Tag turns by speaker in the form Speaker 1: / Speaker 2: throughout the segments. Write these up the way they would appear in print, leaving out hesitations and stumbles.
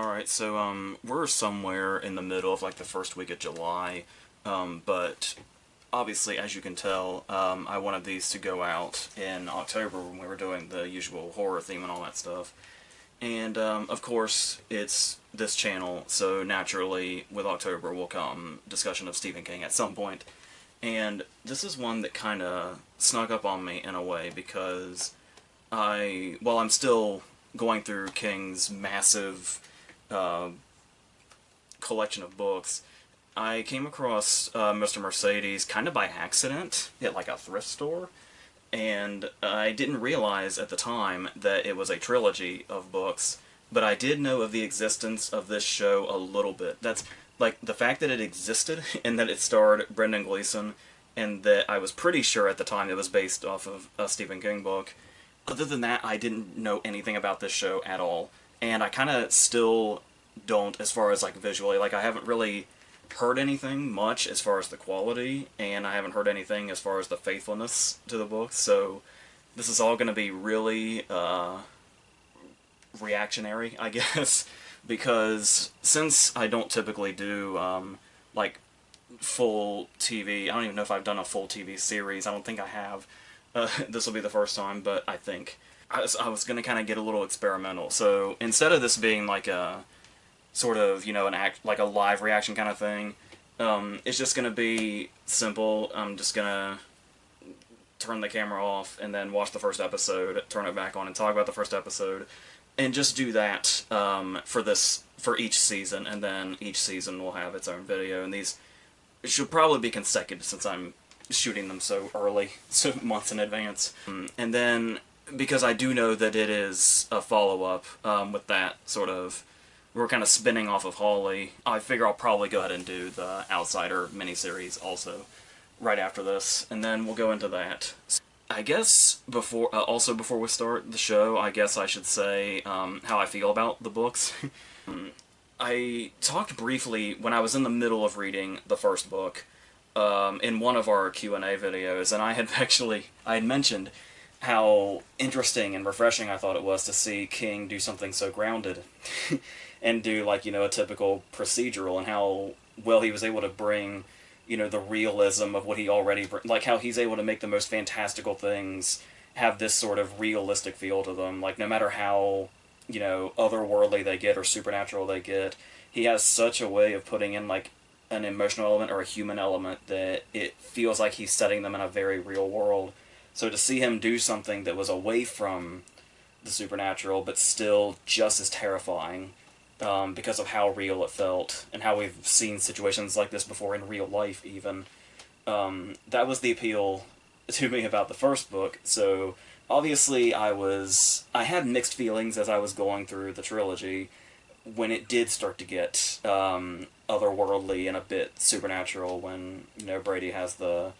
Speaker 1: Alright, so we're somewhere in the middle of like the first week of July, but obviously, as you can tell, I wanted these to go out in October when we were doing the usual horror theme and all that stuff. And of course, it's this channel, so naturally, with October will come discussion of Stephen King at some point. And this is one that kind of snuck up on me in a way because while I'm still going through King's massive uh, collection of books, I came across Mr. Mercedes kind of by accident at like a thrift store, and I didn't realize at the time that it was a trilogy of books, but I did know of the existence of this show a little bit. That's like the fact that it existed and that it starred Brendan Gleeson, and that I was pretty sure at the time it was based off of a Stephen King book. Other than that, I didn't know anything about this show at all, and I kind of still don't as far as like visually. Like I haven't really heard anything much as far as the quality, and I haven't heard anything as far as the faithfulness to the book, so this is all going to be really reactionary, I guess, because since I don't typically do like full TV, I don't even know if I've done a full TV series, I don't think I have. This will be the first time, but I think I was going to kind of get a little experimental, so instead of this being like a sort of, an act like a live reaction kind of thing. It's just gonna be simple. I'm just gonna turn the camera off and then watch the first episode, turn it back on, and talk about the first episode, and just do that for each season, and then each season will have its own video. And these should probably be consecutive since I'm shooting them so early, so months in advance. And then because I do know that it is a follow up with that sort of we're kind of spinning off of Hawley, I figure I'll probably go ahead and do the Outsider miniseries also right after this, and then we'll go into that. I guess before we start the show, I guess I should say how I feel about the books. I talked briefly when I was in the middle of reading the first book in one of our Q&A videos, and I had mentioned how interesting and refreshing I thought it was to see King do something so grounded and do, like, a typical procedural, and how well he was able to bring, the realism of what he already, like how he's able to make the most fantastical things have this sort of realistic feel to them. Like, no matter how, otherworldly they get or supernatural they get, he has such a way of putting in, like, an emotional element or a human element that it feels like he's setting them in a very real world. So to see him do something that was away from the supernatural, but still just as terrifying, because of how real it felt, and how we've seen situations like this before in real life even. That was the appeal to me about the first book, so obviously I had mixed feelings as I was going through the trilogy when it did start to get otherworldly and a bit supernatural, when, Brady has the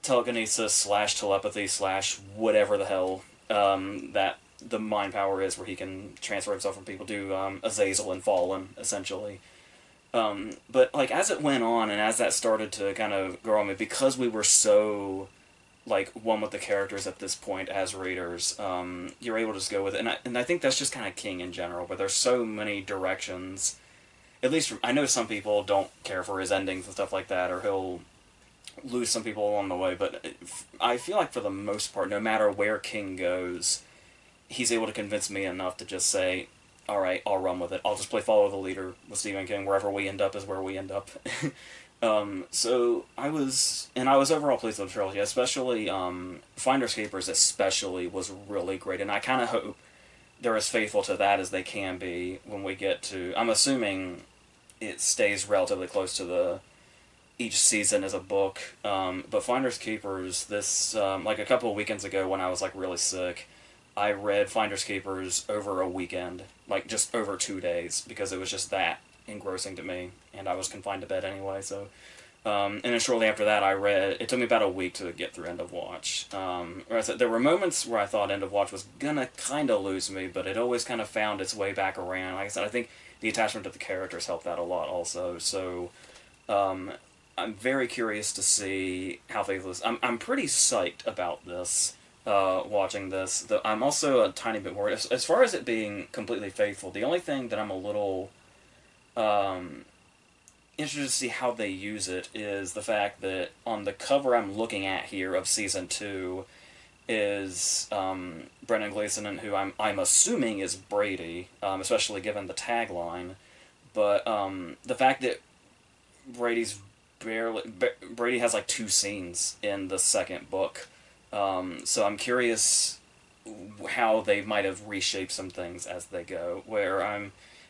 Speaker 1: telekinesis slash telepathy slash whatever the hell that the mind power is, where he can transfer himself from people, do Azazel and Fallen, essentially. But, like, as it went on, and as that started to kind of grow on me, because we were so, like, one with the characters at this point as readers, you're able to just go with it. And I think that's just kind of King in general, where there's so many directions. At least, I know some people don't care for his endings and stuff like that, or he'll lose some people along the way, but I feel like for the most part, no matter where King goes, he's able to convince me enough to just say, alright, I'll run with it. I'll just play follow the leader with Stephen King. Wherever we end up is where we end up. So I was overall pleased with the trilogy, especially Finders Keepers especially was really great, and I kind of hope they're as faithful to that as they can be when we get to, I'm assuming it stays relatively close to each season as a book, but Finders Keepers, this, like a couple of weekends ago when I was, like, really sick, I read Finders Keepers over a weekend, like, just over 2 days, because it was just that engrossing to me, and I was confined to bed anyway, so, and then shortly after that it took me about a week to get through End of Watch. There were moments where I thought End of Watch was gonna kind of lose me, but it always kind of found its way back around. Like I said, I think the attachment to the characters helped that a lot also, so, I'm very curious to see how faithful this. I'm pretty psyched about this. watching this. I'm also a tiny bit worried. As far as it being completely faithful, the only thing that I'm a little interested to see how they use it is the fact that on the cover I'm looking at here of season 2 is Brendan Gleeson, and who I'm assuming is Brady, especially given the tagline. But the fact that Brady's Brady has like 2 scenes in the second book, so I'm curious how they might have reshaped some things as they go.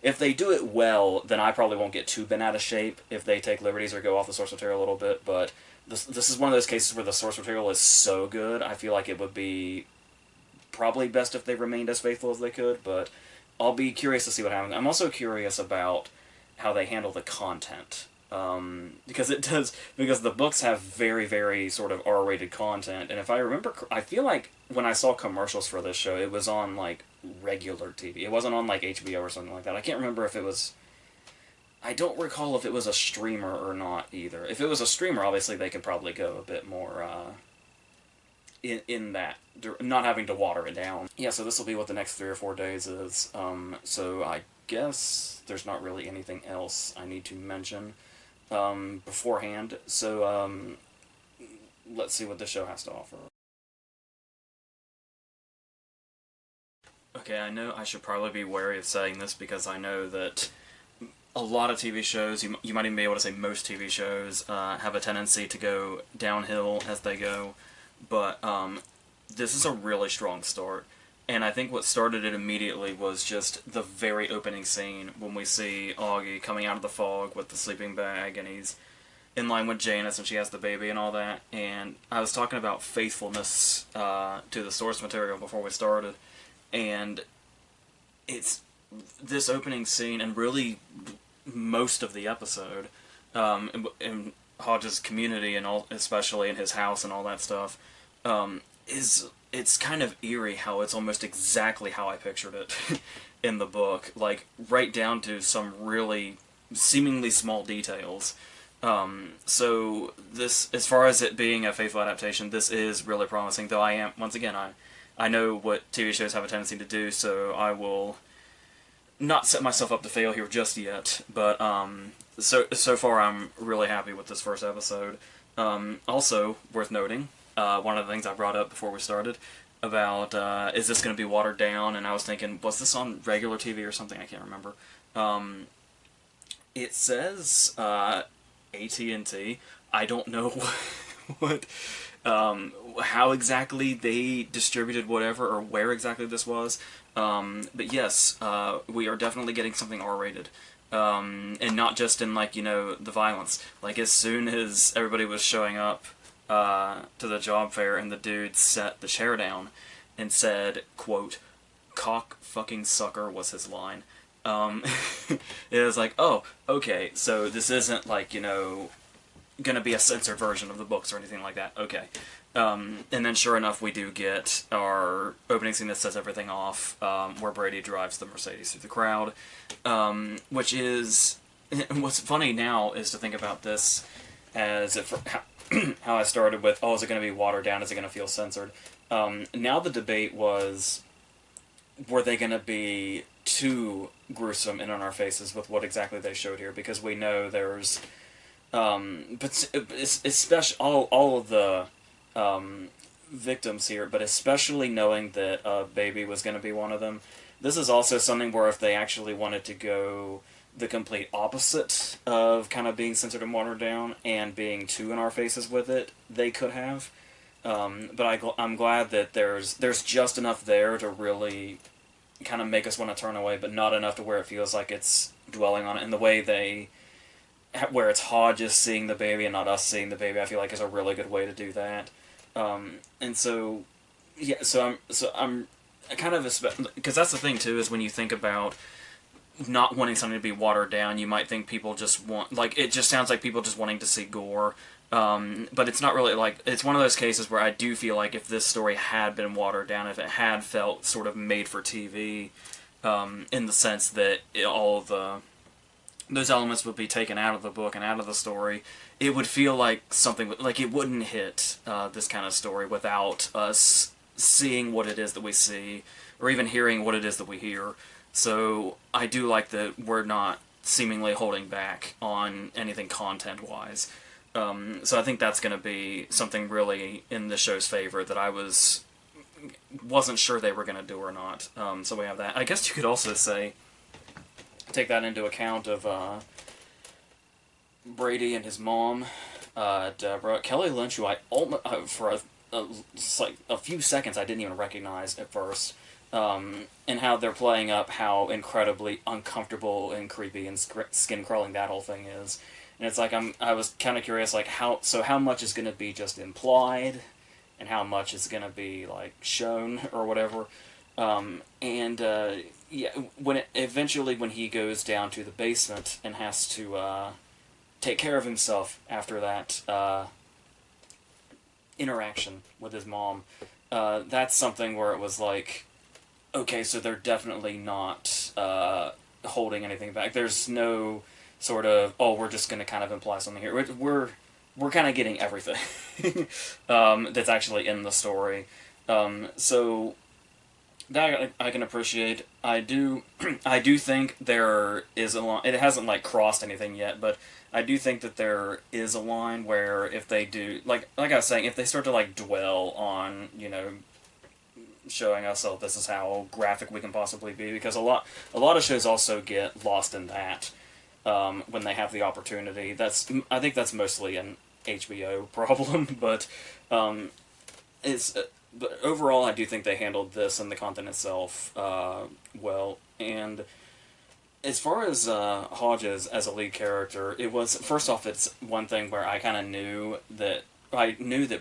Speaker 1: If they do it well, then I probably won't get too bent out of shape if they take liberties or go off the source material a little bit. But this is one of those cases where the source material is so good, I feel like it would be probably best if they remained as faithful as they could. But I'll be curious to see what happens. I'm also curious about how they handle the content. Because the books have very, very sort of R-rated content, and if I remember, I feel like when I saw commercials for this show, it was on, like, regular TV. It wasn't on, like, HBO or something like that. I can't remember if it was... I don't recall if it was a streamer or not, either. If it was a streamer, obviously they could probably go a bit more, in that, not having to water it down. Yeah, so this will be what the next 3 or 4 days is. So I guess there's not really anything else I need to mention beforehand. So let's see what the show has to offer. Okay, I know I should probably be wary of saying this because I know that a lot of TV shows, you might even be able to say most TV shows, have a tendency to go downhill as they go, but this is a really strong start. And I think what started it immediately was just the very opening scene when we see Augie coming out of the fog with the sleeping bag, and he's in line with Janice and she has the baby and all that. And I was talking about faithfulness to the source material before we started, and it's this opening scene, and really most of the episode, in Hodge's community and all, especially in his house and all that stuff, it's kind of eerie how it's almost exactly how I pictured it in the book, like right down to some really seemingly small details. So this, as far as it being a faithful adaptation, this is really promising, though once again, I know what TV shows have a tendency to do, so I will not set myself up to fail here just yet, but so far I'm really happy with this first episode. Also, worth noting, one of the things I brought up before we started about, is this going to be watered down, and I was thinking, was this on regular TV or something? I can't remember. It says AT&T. I don't know what, how exactly they distributed whatever, or where exactly this was. But yes, we are definitely getting something R-rated. And not just in, like, the violence. Like, as soon as everybody was showing up to the job fair, and the dude set the chair down and said, quote, "cock fucking sucker" was his line. It was like, oh, okay, so this isn't, like, gonna be a censored version of the books or anything like that. Okay. And then sure enough, we do get our opening scene that sets everything off, where Brady drives the Mercedes through the crowd, which is... What's funny now is to think about this as if how I started with, oh, is it going to be watered down? Is it going to feel censored? Now the debate was, were they going to be too gruesome and in our faces with what exactly they showed here? Because we know there's... but especially all of the victims here, but especially knowing that a baby was going to be one of them. This is also something where if they actually wanted to go the complete opposite of kind of being censored and watered down and being too in our faces with it, they could have. But I'm glad that there's just enough there to really kind of make us want to turn away, but not enough to where it feels like it's dwelling on it. And the way where it's Hodges seeing the baby and not us seeing the baby, I feel like is a really good way to do that. And so, yeah, so I'm kind of, because that's the thing too, is when you think about not wanting something to be watered down, you might think people just want, like, it just sounds like people just wanting to see gore, but it's not really, like, it's one of those cases where I do feel like if this story had been watered down, if it had felt sort of made for TV, in the sense that all of those elements would be taken out of the book and out of the story, it would feel like something, like it wouldn't hit this kind of story without us seeing what it is that we see, or even hearing what it is that we hear. So I do like that we're not seemingly holding back on anything content-wise. So I think that's going to be something really in the show's favor that I wasn't sure they were going to do or not. So we have that. I guess you could also say, take that into account of Brady and his mom, Deborah. Kelly Lynch, who I almost, for like a few seconds I didn't even recognize at first, and how they're playing up how incredibly uncomfortable and creepy and skin-crawling that whole thing is. And it's like, I was kind of curious, like, how much is going to be just implied, and how much is going to be, like, shown, or whatever. Yeah, eventually when he goes down to the basement and has to take care of himself after that interaction with his mom, that's something where it was like, okay, so they're definitely not holding anything back. There's no sort of, oh, we're just going to kind of imply something here. We're kind of getting everything that's actually in the story. So that I can appreciate. I do think there is a line. It hasn't like crossed anything yet, but I do think that there is a line where if they do, like I was saying, if they start to like dwell on, showing us, oh, this is how graphic we can possibly be, because a lot of shows also get lost in that when they have the opportunity. I think that's mostly an HBO problem, but but overall, I do think they handled this and the content itself well. And as far as Hodges as a lead character, it was, first off, it's one thing where I kind of knew that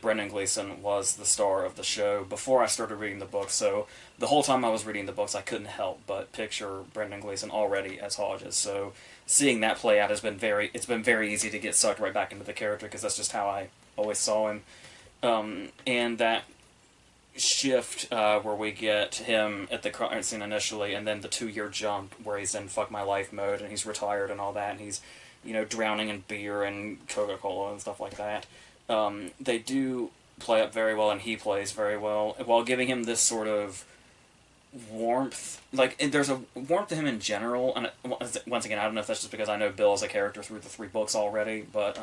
Speaker 1: Brendan Gleeson was the star of the show before I started reading the books. So the whole time I was reading the books, I couldn't help but picture Brendan Gleeson already as Hodges. So seeing that play out it's been very easy to get sucked right back into the character, because that's just how I always saw him. And that shift where we get him at the crime scene initially, and then the 2-year jump where he's in fuck my life mode and he's retired and all that, and he's drowning in beer and Coca-Cola and stuff like that. They do play up very well, and he plays very well, while giving him this sort of warmth. Like, there's a warmth to him in general, and once again, I don't know if that's just because I know Bill as a character through the 3 books already, but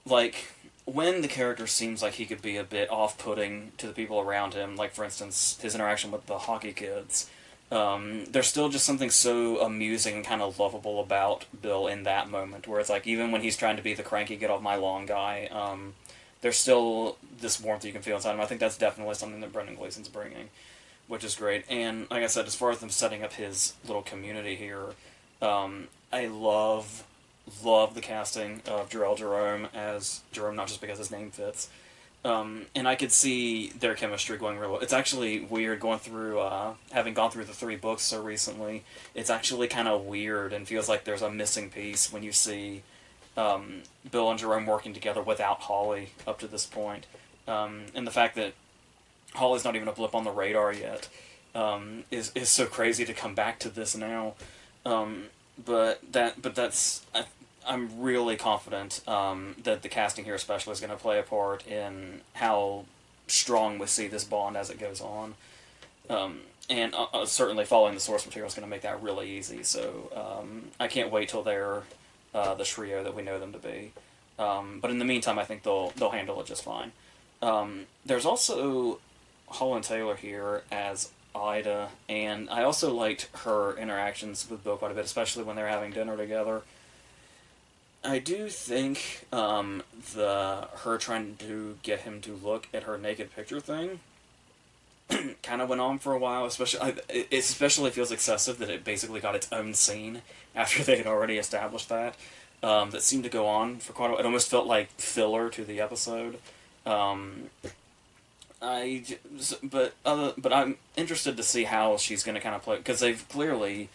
Speaker 1: like, when the character seems like he could be a bit off-putting to the people around him, like, for instance, his interaction with the hockey kids, there's still just something so amusing and kind of lovable about Bill in that moment, where it's like, even when he's trying to be the cranky get off my lawn guy, there's still this warmth you can feel inside him. I think that's definitely something that Brendan Gleeson's bringing, which is great. And like I said, as far as them setting up his little community here, I love the casting of Jarrell Jerome as Jerome, not just because his name fits. And I could see their chemistry going real well. It's actually weird going through, having gone through the 3 books so recently, it's actually kind of weird and feels like there's a missing piece when you see Bill and Jerome working together without Holly up to this point. And the fact that Holly's not even a blip on the radar yet is so crazy to come back to this now. I'm really confident that the casting here especially is going to play a part in how strong we see this bond as it goes on. And certainly following the source material is going to make that really easy. So I can't wait till they're the trio that we know them to be. But in the meantime, I think they'll handle it just fine. There's also Holland Taylor here as Ida, and I also liked her interactions with Bill quite a bit, especially when they're having dinner together. I do think her trying to get him to look at her naked picture thing kind of went on for a while. It especially feels excessive that it basically got its own scene after they had already established that. That seemed to go on for quite a while. It almost felt like filler to the episode. But I'm interested to see how she's going to kind of play, because they've clearly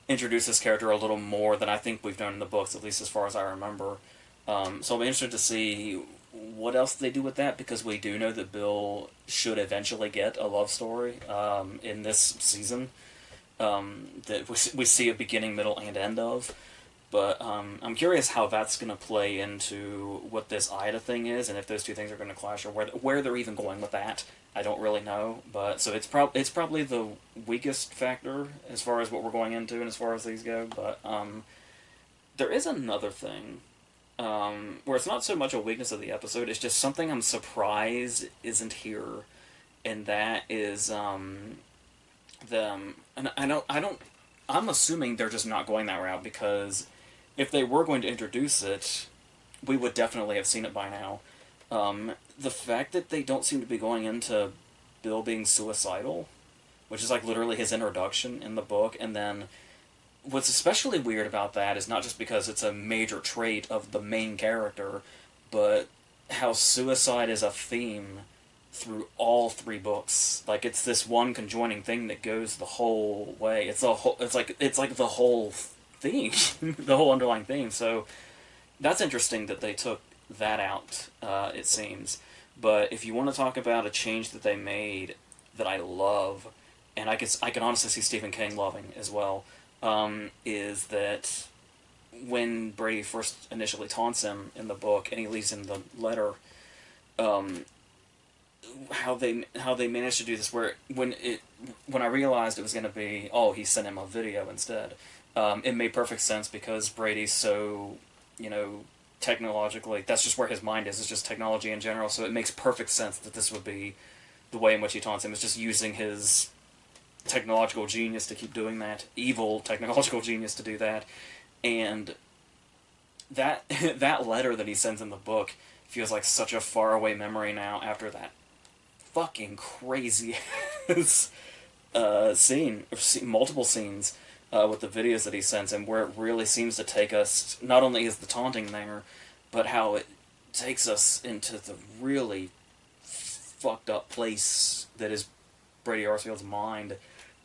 Speaker 1: introduced this character a little more than I think we've done in the books, at least as far as I remember. So I'll be interested to see what else they do with that, because we do know that Bill should eventually get a love story in this season that we see a beginning, middle, and end of. But I'm curious how that's going to play into what this Ida thing is, and if those two things are going to clash, or where they're even going with that. I don't really know, but so it's probably the weakest factor as far as what we're going into and as far as these go. But there is another thing where it's not so much a weakness of the episode; it's just something I'm surprised isn't here, and that is them. And I'm assuming they're just not going that route because if they were going to introduce it, we would definitely have seen it by now. The fact that they don't seem to be going into Bill being suicidal, which is like literally his introduction in the book, and then what's especially weird about that is not just because it's a major trait of the main character, but how suicide is a theme through all three books. Like it's this one conjoining thing that goes the whole way. It's a whole. It's like the whole theme, the whole underlying theme. So that's interesting that they took that out. It seems, but if you want to talk about a change that they made that I love, and I can honestly see Stephen King loving as well, is that when Brady first initially taunts him in the book, and he leaves him the letter, how they managed to do this, where when I realized it was going to be, oh, he sent him a video instead, it made perfect sense because Brady's so, technologically, that's just where his mind is. It's just technology in general, so it makes perfect sense that this would be the way in which he taunts him. Is just using his technological genius to keep doing that, evil technological genius to do that, and that that letter that he sends in the book feels like such a faraway memory now after that fucking crazy scene, multiple scenes with the videos that he sends, and where it really seems to take us, not only is the taunting there, but how it takes us into the really fucked up place that is Brady Arsfield's mind.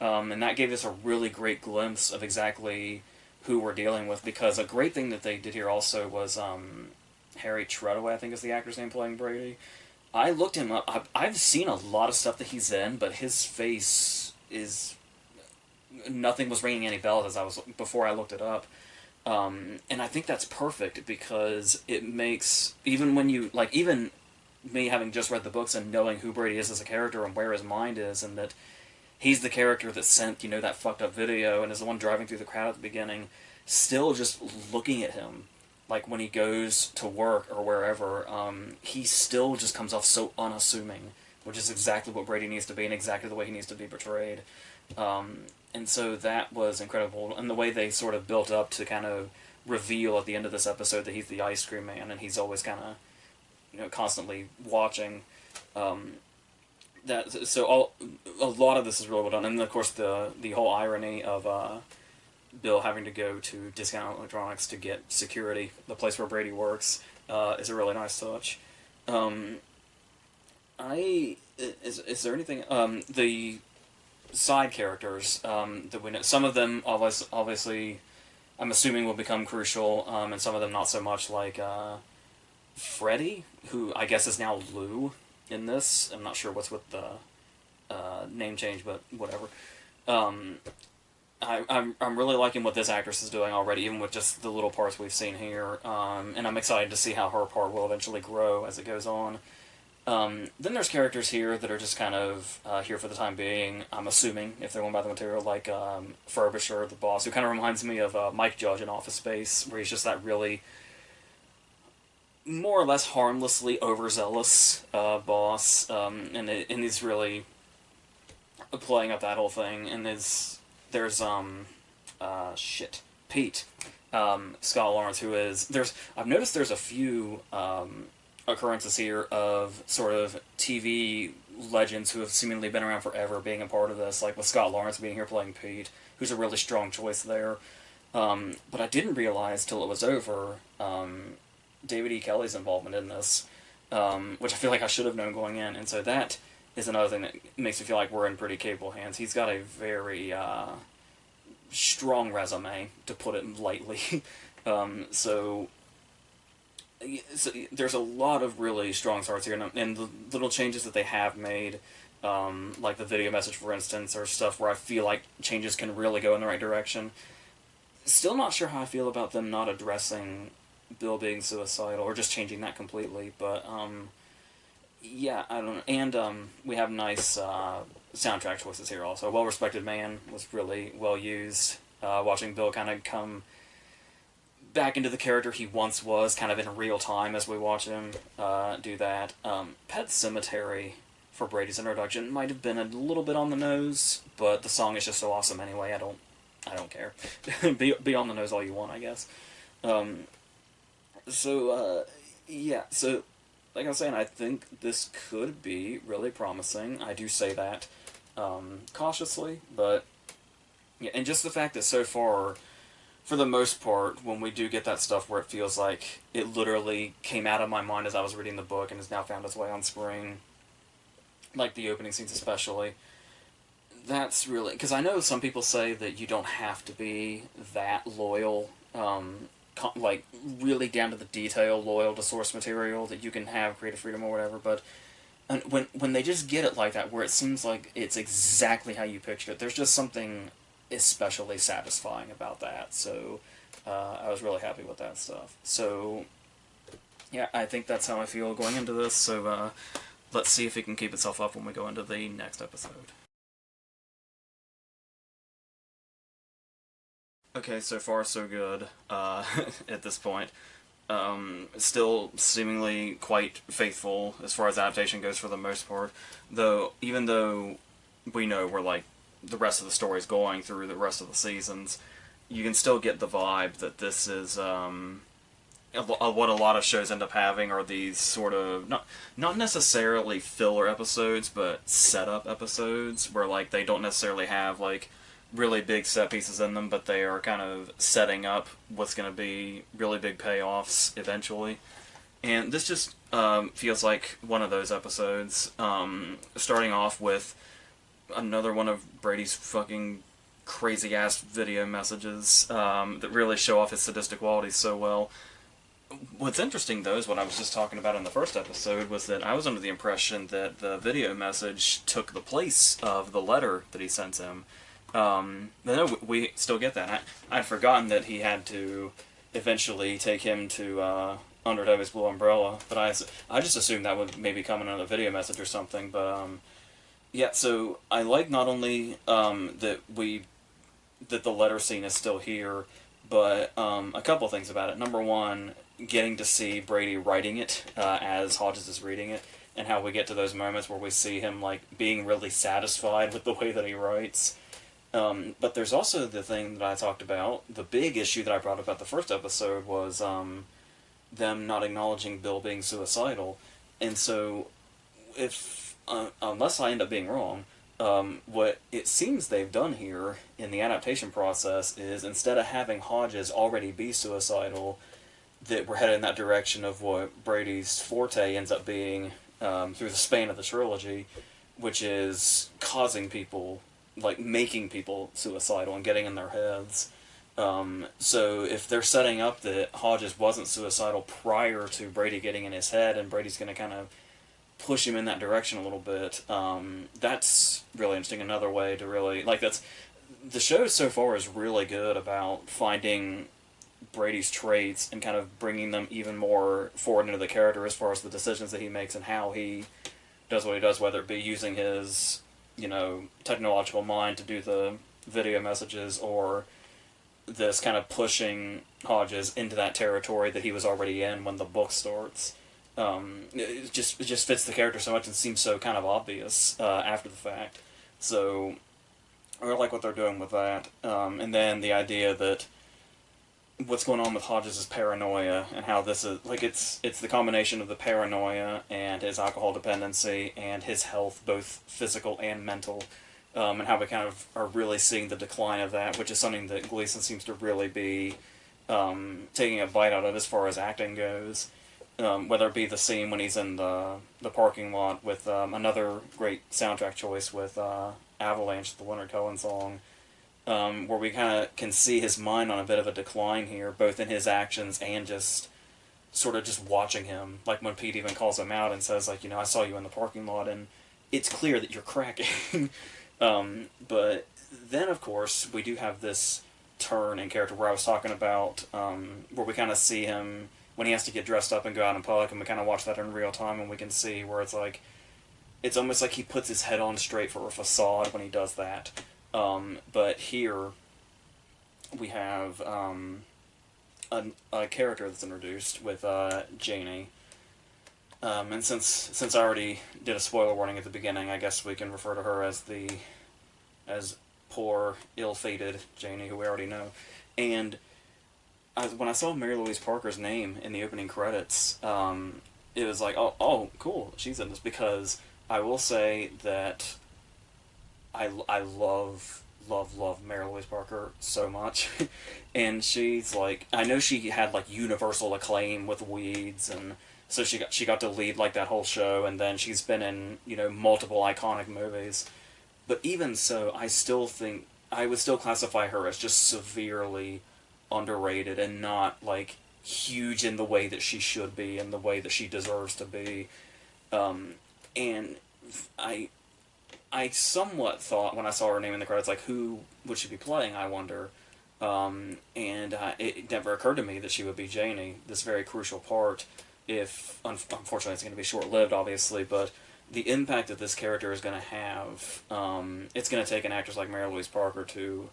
Speaker 1: And that gave us a really great glimpse of exactly who we're dealing with, because a great thing that they did here also was Harry Treadaway, I think is the actor's name, playing Brady. I looked him up. I've seen a lot of stuff that he's in, but his face is... Nothing was ringing any bells before I looked it up. And I think that's perfect because it makes... Even when you... even me having just read the books and knowing who Brady is as a character and where his mind is, and that he's the character that sent, that fucked up video and is the one driving through the crowd at the beginning, still just looking at him, like when he goes to work or wherever, he still just comes off so unassuming, which is exactly what Brady needs to be and exactly the way he needs to be portrayed. And so that was incredible. And the way they sort of built up to kind of reveal at the end of this episode that he's the ice cream man and he's always kind of, constantly watching. A lot of this is really well done. And of course the whole irony of Bill having to go to Discount Electronics to get security, the place where Brady works, is a really nice touch. Is there anything... the side characters that we know, some of them obviously I'm assuming will become crucial, and some of them not so much, like Freddy, who I guess is now Lou in this. I'm not sure what's with the name change, but whatever. I'm really liking what this actress is doing already, even with just the little parts we've seen here, and I'm excited to see how her part will eventually grow as it goes on. Then there's characters here that are just kind of here for the time being, I'm assuming, if they're going by the material, like Furbisher, the boss, who kind of reminds me of Mike Judge in Office Space, where he's just that really more or less harmlessly overzealous boss, and he's really playing up that whole thing. And there's Pete, Scott Lawrence, who is... I've noticed there's a few... occurrences here of sort of TV legends who have seemingly been around forever being a part of this, like with Scott Lawrence being here playing Pete, who's a really strong choice there. But I didn't realize till it was over David E. Kelly's involvement in this, which I feel like I should have known going in, and so that is another thing that makes me feel like we're in pretty capable hands. He's got a very strong resume, to put it lightly. So there's a lot of really strong starts here, and the little changes that they have made, like the video message, for instance, or stuff where I feel like changes can really go in the right direction. Still not sure how I feel about them not addressing Bill being suicidal, or just changing that completely, but, yeah, I don't know. And, we have nice, soundtrack choices here also. Well Respected Man was really well used. Watching Bill kind of come back into the character he once was, kind of in real time as we watch him do that. Pet Cemetery for Brady's introduction might have been a little bit on the nose, but the song is just so awesome anyway. I don't care. be on the nose all you want, I guess. Um, yeah. So, like I was saying, I think this could be really promising. I do say that cautiously, but yeah, and just the fact that so far, for the most part, when we do get that stuff where it feels like it literally came out of my mind as I was reading the book and has now found its way on screen, like the opening scenes especially, that's really... Because I know some people say that you don't have to be that loyal, like, really down to the detail loyal to source material, that you can have creative freedom or whatever, but and when they just get it like that, where it seems like it's exactly how you picture it, there's just something especially satisfying about that. So I was really happy with that stuff. So yeah, I think that's how I feel going into this. So let's see if it can keep itself up when we go into the next episode. Okay, so far so good at this point. Still seemingly quite faithful as far as adaptation goes for the most part. Though, even though we know where, like, the rest of the story is going through the rest of the seasons, you can still get the vibe that this is what a lot of shows end up having are these sort of not necessarily filler episodes, but setup episodes where, like, they don't necessarily have, like, really big set pieces in them, but they are kind of setting up what's going to be really big payoffs eventually. And this just feels like one of those episodes, starting off with another one of Brady's fucking crazy ass video messages that really show off his sadistic qualities so well. What's interesting, though, is what I was just talking about in the first episode, was that I was under the impression that the video message took the place of the letter that he sent him. No, we still get that. I'd forgotten that he had to eventually take him to Undertowy's Blue Umbrella, but I just assumed that would maybe come in another video message or something. But yeah, so I like not only that the letter scene is still here, but a couple things about it. Number one, getting to see Brady writing it as Hodges is reading it, and how we get to those moments where we see him, like, being really satisfied with the way that he writes. But there's also the thing that I talked about. The big issue that I brought up at the first episode was them not acknowledging Bill being suicidal. And so, if unless I end up being wrong, what it seems they've done here in the adaptation process is, instead of having Hodges already be suicidal, that we're headed in that direction of what Brady's forte ends up being through the span of the trilogy, which is causing people, like, making people suicidal and getting in their heads. So if they're setting up that Hodges wasn't suicidal prior to Brady getting in his head, and Brady's going to kind of push him in that direction a little bit, that's really interesting. Another way to really, like, that's... The show so far is really good about finding Brady's traits and kind of bringing them even more forward into the character as far as the decisions that he makes and how he does what he does, whether it be using his, technological mind to do the video messages, or this kind of pushing Hodges into that territory that he was already in when the book starts. It just fits the character so much and seems so kind of obvious after the fact. So I really like what they're doing with that. And then the idea that what's going on with Hodges' paranoia, and how this is, like, it's the combination of the paranoia and his alcohol dependency and his health, both physical and mental, and how we kind of are really seeing the decline of that, which is something that Gleason seems to really be taking a bite out of as far as acting goes. Whether it be the scene when he's in the parking lot with another great soundtrack choice with Avalanche, the Leonard Cohen song, where we kind of can see his mind on a bit of a decline here, both in his actions and just sort of just watching him. Like when Pete even calls him out and says, like, I saw you in the parking lot, and it's clear that you're cracking. But then, of course, we do have this turn in character where I was talking about, where we kind of see him when he has to get dressed up and go out in public, and we kind of watch that in real time, and we can see where it's like, it's almost like he puts his head on straight for a facade when he does that. But here, we have a character that's introduced with Janie. And since I already did a spoiler warning at the beginning, I guess we can refer to her as poor, ill-fated Janie, who we already know. And when I saw Mary Louise Parker's name in the opening credits, it was like, oh, cool, she's in this, because I will say that I love Mary Louise Parker so much. And she's like, I know she had like universal acclaim with Weeds, and so she got to lead like that whole show, and then she's been in, multiple iconic movies. But even so, I still think I would still classify her as just severely underrated and not like huge in the way that she should be and the way that she deserves to be. And I somewhat thought when I saw her name in the credits, like, who would she be playing, I wonder. And it never occurred to me that she would be Janie, this very crucial part. If unfortunately it's going to be short-lived, obviously, but the impact that this character is going to have, it's going to take an actress like Mary Louise Parker to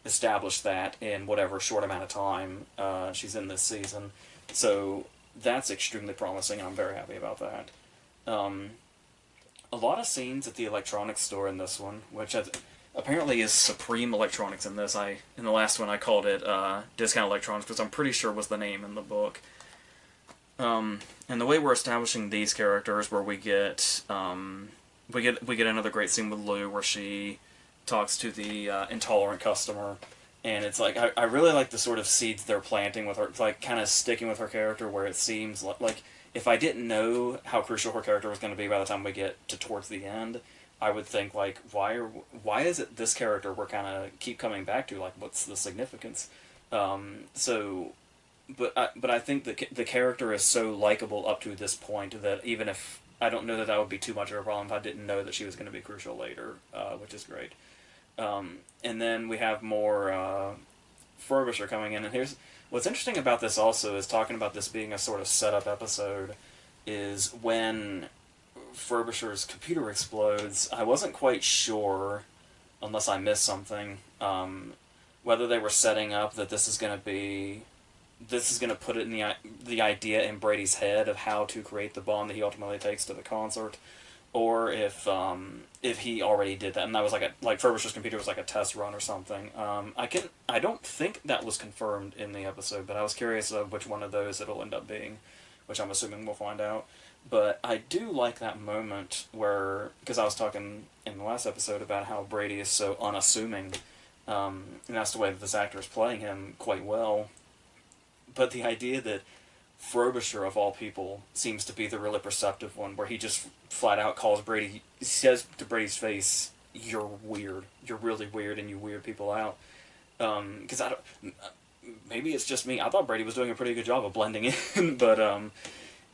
Speaker 1: establish that in whatever short amount of time she's in this season. So that's extremely promising, and I'm very happy about that. A lot of scenes at the electronics store in this one, which apparently is Supreme Electronics in this. In the last one I called it Discount Electronics, because I'm pretty sure was the name in the book. And the way we're establishing these characters, where we get another great scene with Lou, where she talks to the intolerant customer, and it's like I really like the sort of seeds they're planting with her, like kind of sticking with her character, where it seems like if I didn't know how crucial her character was going to be by the time we get to towards the end, I would think like why is it this character we're kind of keep coming back to, like what's the significance? But I think the character is so likable up to this point that even if I don't know that would be too much of a problem if I didn't know that she was going to be crucial later, which is great. And then we have more Frobisher coming in, and here's what's interesting about this also is talking about this being a sort of setup episode is when Frobisher's computer explodes. I wasn't quite sure, unless I missed something, whether they were setting up that this is going to put it in the idea in Brady's head of how to create the bomb that he ultimately takes to the concert, or if he already did that, and that was like Frobisher's computer was like a test run or something. I don't think that was confirmed in the episode, but I was curious of which one of those it'll end up being, which I'm assuming we'll find out. But I do like that moment where, because I was talking in the last episode about how Brady is so unassuming, and that's the way that this actor is playing him quite well. But the idea that Frobisher, of all people, seems to be the really perceptive one, where he just flat out calls Brady, he says to Brady's face, "You're weird. You're really weird, and you weird people out." Because maybe it's just me. I thought Brady was doing a pretty good job of blending in, but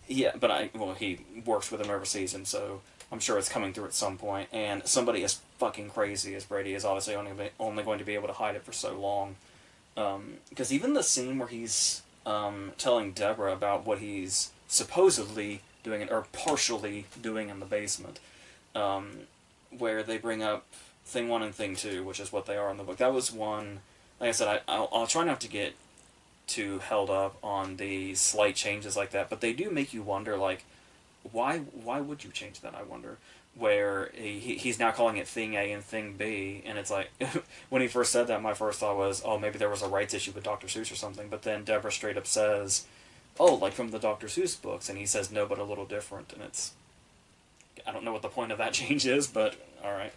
Speaker 1: he works with him every season, so I'm sure it's coming through at some point. And somebody as fucking crazy as Brady is obviously only going to be able to hide it for so long. Because even the scene where he's telling Deborah about what he's supposedly doing, or partially doing in the basement, where they bring up Thing 1 and Thing 2, which is what they are in the book. That was one, like I said, I'll try not to get too held up on the slight changes like that, but they do make you wonder, like, why would you change that, I wonder? Where he's now calling it Thing A and Thing B, and it's like, when he first said that, my first thought was, oh, maybe there was a rights issue with Dr. Seuss or something, but then Deborah straight up says, oh, like from the Dr. Seuss books, and he says, no, but a little different, and it's, I don't know what the point of that change is, but, alright.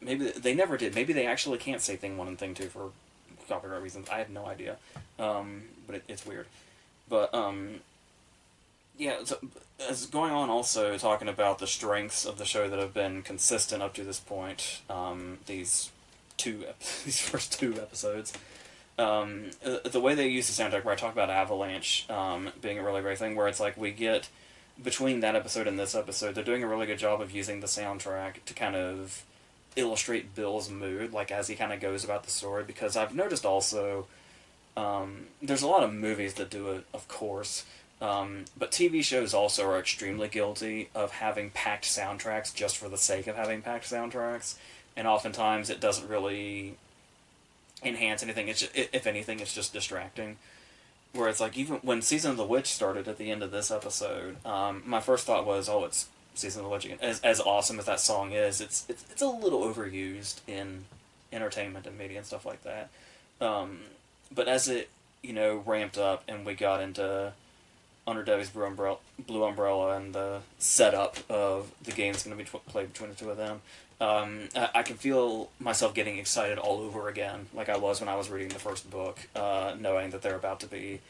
Speaker 1: Maybe they never did, maybe they actually can't say Thing 1 and Thing 2 for copyright reasons, I have no idea, but it's weird. But, yeah, so, as going on also talking about the strengths of the show that have been consistent up to this point, these first two episodes, the way they use the soundtrack, where I talk about Avalanche being a really great thing, where it's like we get, between that episode and this episode, they're doing a really good job of using the soundtrack to kind of illustrate Bill's mood, like as he kind of goes about the story, because I've noticed also there's a lot of movies that do it, of course, but TV shows also are extremely guilty of having packed soundtracks just for the sake of having packed soundtracks, and oftentimes it doesn't really enhance anything. It's just, if anything, it's just distracting. Where it's like, even when Season of the Witch started at the end of this episode, my first thought was, oh, it's Season of the Witch again. As awesome as that song is, it's a little overused in entertainment and media and stuff like that. But as it, ramped up and we got into Under Debbie's Blue Umbrella and the setup of the game that's going to be played between the two of them, I can feel myself getting excited all over again, like I was when I was reading the first book, knowing that they're about to be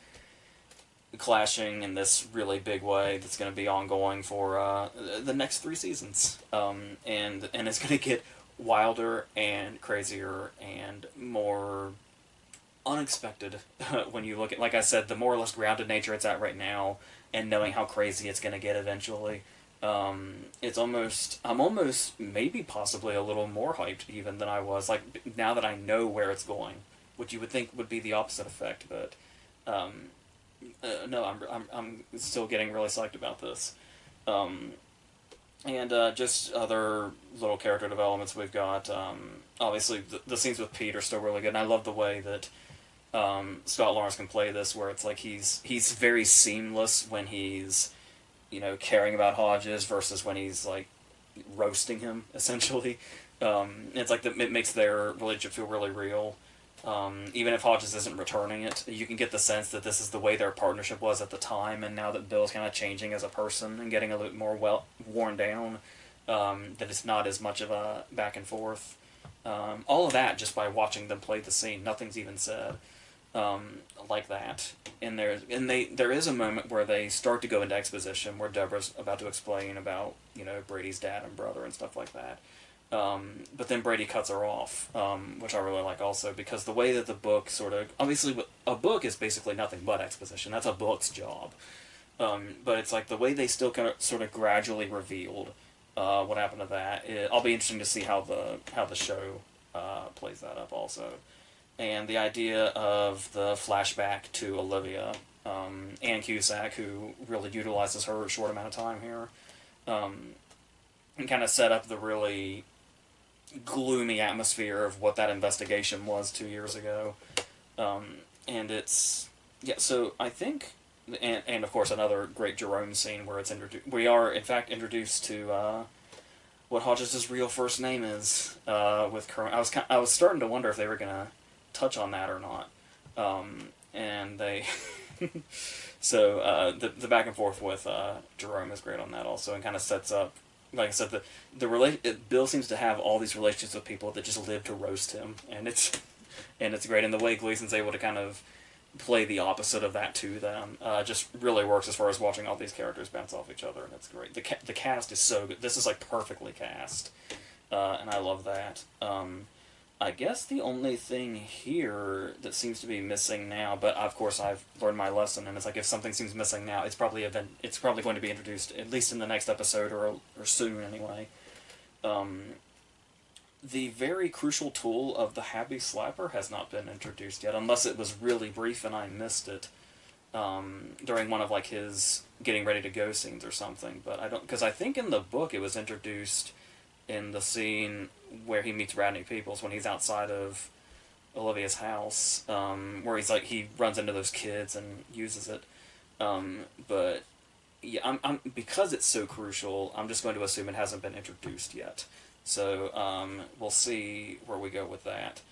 Speaker 1: clashing in this really big way that's going to be ongoing for the next 3 seasons. And it's going to get wilder and crazier and more unexpected when you look at, like I said, the more or less grounded nature it's at right now, and knowing how crazy it's going to get eventually. I'm almost, maybe possibly a little more hyped even than I was, like, now that I know where it's going, which you would think would be the opposite effect, but, no, I'm still getting really psyched about this. And just other little character developments we've got, obviously the scenes with Pete are still really good, and I love the way that Scott Lawrence can play this, where it's like he's very seamless when he's caring about Hodges versus when he's, like, roasting him, essentially. It's like it makes their relationship feel really real. Even if Hodges isn't returning it, you can get the sense that this is the way their partnership was at the time, and now that Bill's kind of changing as a person and getting a little more worn down, that it's not as much of a back and forth. All of that just by watching them play the scene. Nothing's even said. Like that, and there is a moment where they start to go into exposition, where Deborah's about to explain about Brady's dad and brother and stuff like that, but then Brady cuts her off, which I really like also, because the way that the book sort of, obviously a book is basically nothing but exposition. That's a book's job, but it's like the way they still kind of sort of gradually revealed what happened to that. I'll be interesting to see how the show plays that up also. And the idea of the flashback to Olivia, Ann Cusack, who really utilizes her short amount of time here, and kind of set up the really gloomy atmosphere of what that investigation was 2 years ago. And it's, so I think, and of course another great Jerome scene where we are in fact introduced to what Hodges' real first name is with Curran. I was starting to wonder if they were gonna touch on that or not, and they so the back and forth with Jerome is great on that also, and kind of sets up, like I said, Bill seems to have all these relationships with people that just live to roast him, and it's great, and the way Gleason's able to kind of play the opposite of that to them just really works as far as watching all these characters bounce off each other, and it's great. The cast is so good. This is like perfectly cast, and I love that. I guess the only thing here that seems to be missing now, but of course I've learned my lesson, and it's like if something seems missing now, it's probably going to be introduced at least in the next episode or soon anyway. The very crucial tool of the Happy Slapper has not been introduced yet, unless it was really brief and I missed it during one of like his getting ready to go scenes or something. But I don't, because I think in the book it was introduced in the scene where he meets Radney Peoples when he's outside of Olivia's house, where he runs into those kids and uses it. But yeah, I'm because it's so crucial, I'm just going to assume it hasn't been introduced yet. So we'll see where we go with that.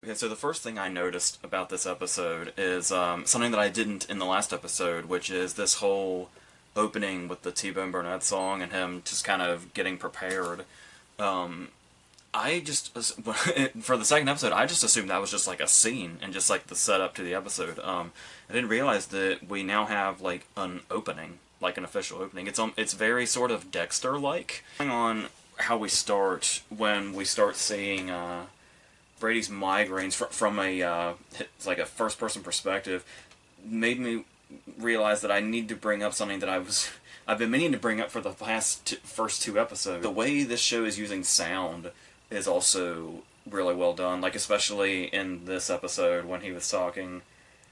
Speaker 1: Okay, so the first thing I noticed about this episode is something that I didn't in the last episode, which is this whole opening with the T-Bone Burnett song and him just kind of getting prepared. I just, for the second episode, I just assumed that was just like a scene and just like the setup to the episode. I didn't realize that we now have like an opening, like an official opening. It's very sort of Dexter-like. On how we start when we start seeing Brady's migraines from a it's like a first-person perspective made me realized that I need to bring up something that I've been meaning to bring up for the first two episodes. The way this show is using sound is also really well done. Like, especially in this episode when he was talking,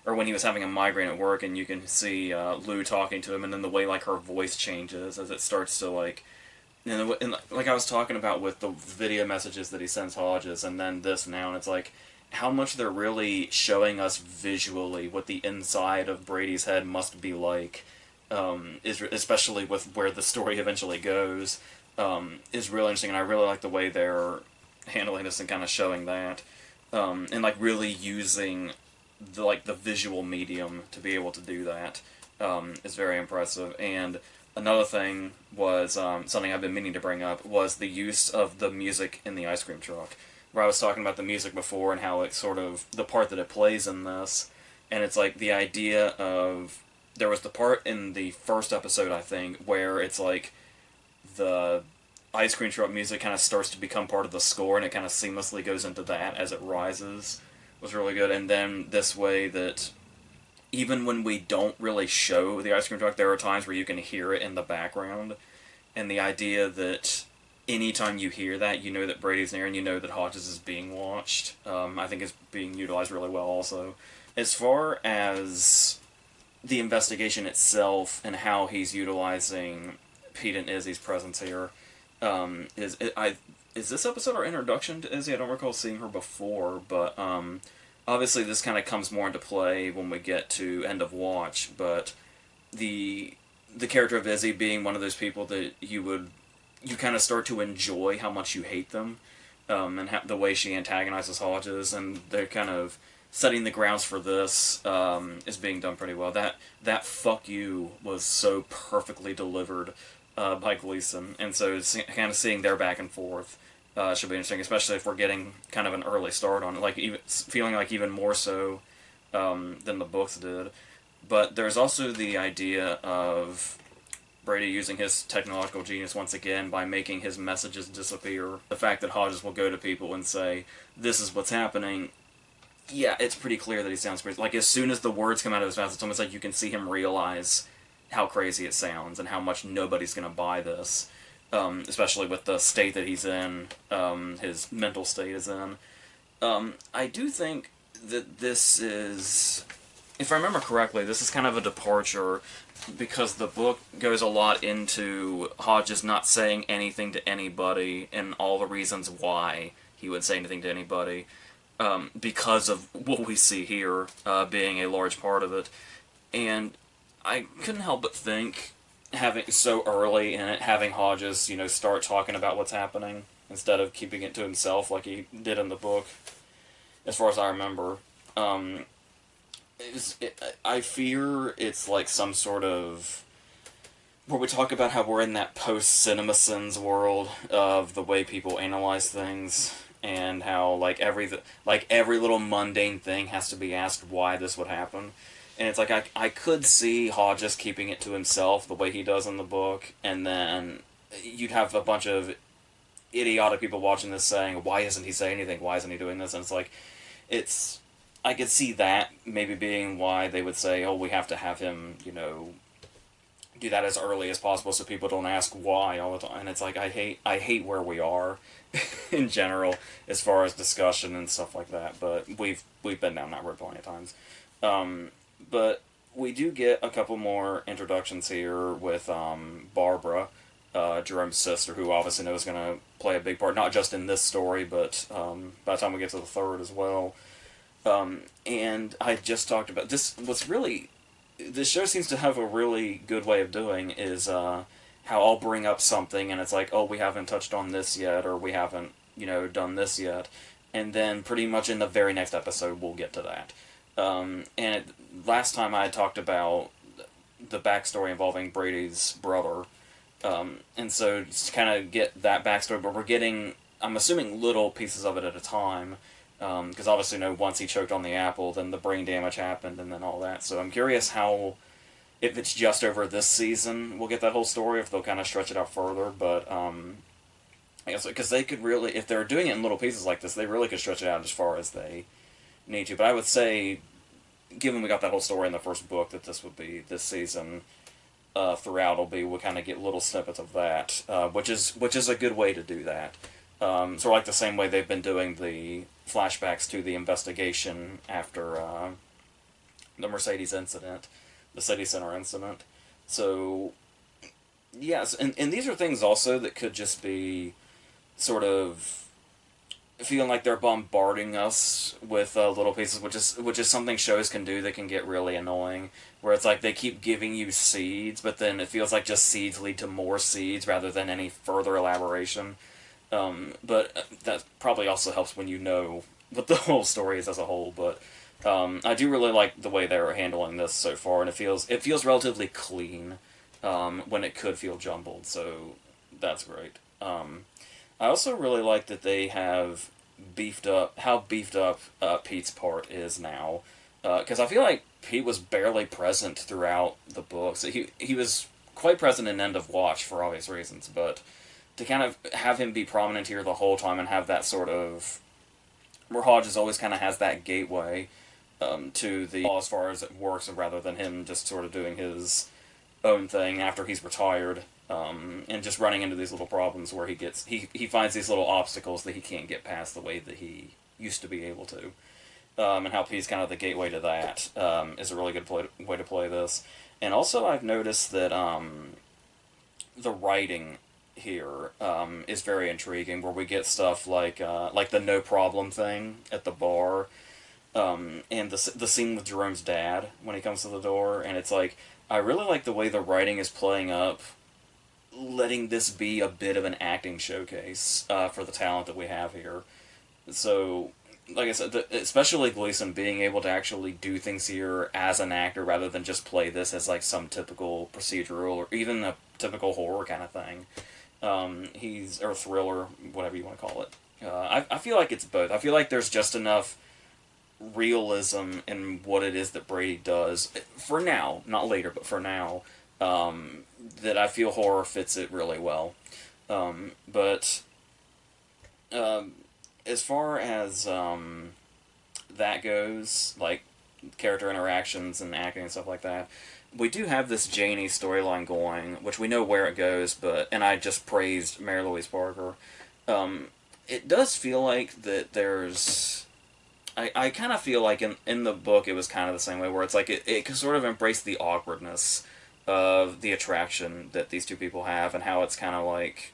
Speaker 1: or when he was having a migraine at work, and you can see Lou talking to him, and then the way, like, her voice changes as it starts to, like, and like I was talking about with the video messages that he sends Hodges, and then this now, and it's like, how much they're really showing us visually what the inside of Brady's head must be like, is especially with where the story eventually goes, is really interesting, and I really like the way they're handling this and kind of showing that, and like really using the visual medium to be able to do that, is very impressive. And another thing was, something I've been meaning to bring up, was the use of the music in the ice cream truck, where I was talking about the music before and how it's sort of the part that it plays in this, and it's like the idea of, there was the part in the first episode, I think, where it's like the ice cream truck music kind of starts to become part of the score, and it kind of seamlessly goes into that as it rises. Was really good. And then this way that even when we don't really show the ice cream truck, there are times where you can hear it in the background, and the idea that anytime you hear that, you know that Brady's there, and you know that Hodges is being watched, I think is being utilized really well also. As far as the investigation itself and how he's utilizing Pete and Izzy's presence here, is this episode our introduction to Izzy? I don't recall seeing her before, but obviously this kind of comes more into play when we get to End of Watch, but the character of Izzy being one of those people that you kind of start to enjoy how much you hate them, and the way she antagonizes Hodges, and they're kind of setting the grounds for this, is being done pretty well. That fuck you was so perfectly delivered by Gleason, and so kind of seeing their back and forth should be interesting, especially if we're getting kind of an early start on it, like even feeling like even more so than the books did. But there's also the idea of Brady using his technological genius once again by making his messages disappear. The fact that Hodges will go to people and say, "This is what's happening." Yeah, it's pretty clear that he sounds crazy. Like, as soon as the words come out of his mouth, it's almost like you can see him realize how crazy it sounds and how much nobody's going to buy this, especially with the state that he's in, his mental state is in. I do think that this is, if I remember correctly, this is kind of a departure, because the book goes a lot into Hodges not saying anything to anybody and all the reasons why he would say anything to anybody, because of what we see here being a large part of it. And I couldn't help but think, having so early in it, having Hodges, start talking about what's happening instead of keeping it to himself like he did in the book, as far as I remember. I fear it's like some sort of, where we talk about how we're in that post-CinemaSins world of the way people analyze things, and how like every little mundane thing has to be asked why this would happen. And it's like, I could see Hodges keeping it to himself the way he does in the book, and then you'd have a bunch of idiotic people watching this saying, why isn't he saying anything? Why isn't he doing this? And it's like, I could see that maybe being why they would say, oh, we have to have him, do that as early as possible so people don't ask why all the time. And it's like, I hate where we are in general as far as discussion and stuff like that, but we've been down that road plenty of times. But we do get a couple more introductions here with Barbara, Jerome's sister, who obviously knows is going to play a big part, not just in this story, but by the time we get to the third as well. And I just talked about this. This show seems to have a really good way of doing is how I'll bring up something and it's like, oh, we haven't touched on this yet, or we haven't, done this yet. And then pretty much in the very next episode, we'll get to that. Last time I had talked about the backstory involving Brady's brother, and so just kind of get that backstory, but we're getting, I'm assuming, little pieces of it at a time, because obviously, once he choked on the apple, then the brain damage happened, and then all that, so I'm curious if it's just over this season, we'll get that whole story, if they'll kind of stretch it out further, but, I guess, because they could really, if they're doing it in little pieces like this, they really could stretch it out as far as they need to, but I would say given we got that whole story in the first book that this would be this season, throughout will be we'll kind of get little snippets of that, which is a good way to do that. Sort of like the same way they've been doing the flashbacks to the investigation after the Mercedes incident, the City Center incident. So, yes, and these are things also that could just be sort of feeling like they're bombarding us with little pieces, which is something shows can do that can get really annoying. Where it's like they keep giving you seeds, but then it feels like just seeds lead to more seeds rather than any further elaboration. But that probably also helps when you know what the whole story is as a whole. But I do really like the way they're handling this so far, and it feels relatively clean when it could feel jumbled. So that's great. I also really like that they have how beefed up Pete's part is now, because I feel like Pete was barely present throughout the books. He was quite present in End of Watch for obvious reasons, but to kind of have him be prominent here the whole time and have that sort of where Hodges always kind of has that gateway to the law as far as it works, rather than him just sort of doing his own thing after he's retired. And just running into these little problems where he finds these little obstacles that he can't get past the way that he used to be able to. And how Pete's kind of the gateway to that is a really good way to play this. And also I've noticed that the writing here is very intriguing, where we get stuff like the no problem thing at the bar, and the scene with Jerome's dad when he comes to the door, and it's like, I really like the way the writing is playing up, letting this be a bit of an acting showcase for the talent that we have here. So, like I said, especially Gleason being able to actually do things here as an actor rather than just play this as like some typical procedural or even a typical horror kind of thing. Or thriller, whatever you want to call it. I feel like it's both. I feel like there's just enough realism in what it is that Brady does for now, not later, but for now, that I feel horror fits it really well. But as far as that goes, like character interactions and acting and stuff like that, we do have this Janie storyline going, which we know where it goes, and I just praised Mary Louise Parker. It does feel like that there's... I kind of feel like in the book it was kind of the same way, where it's like it sort of embraced the awkwardness of the attraction that these two people have, and how it's kind of like,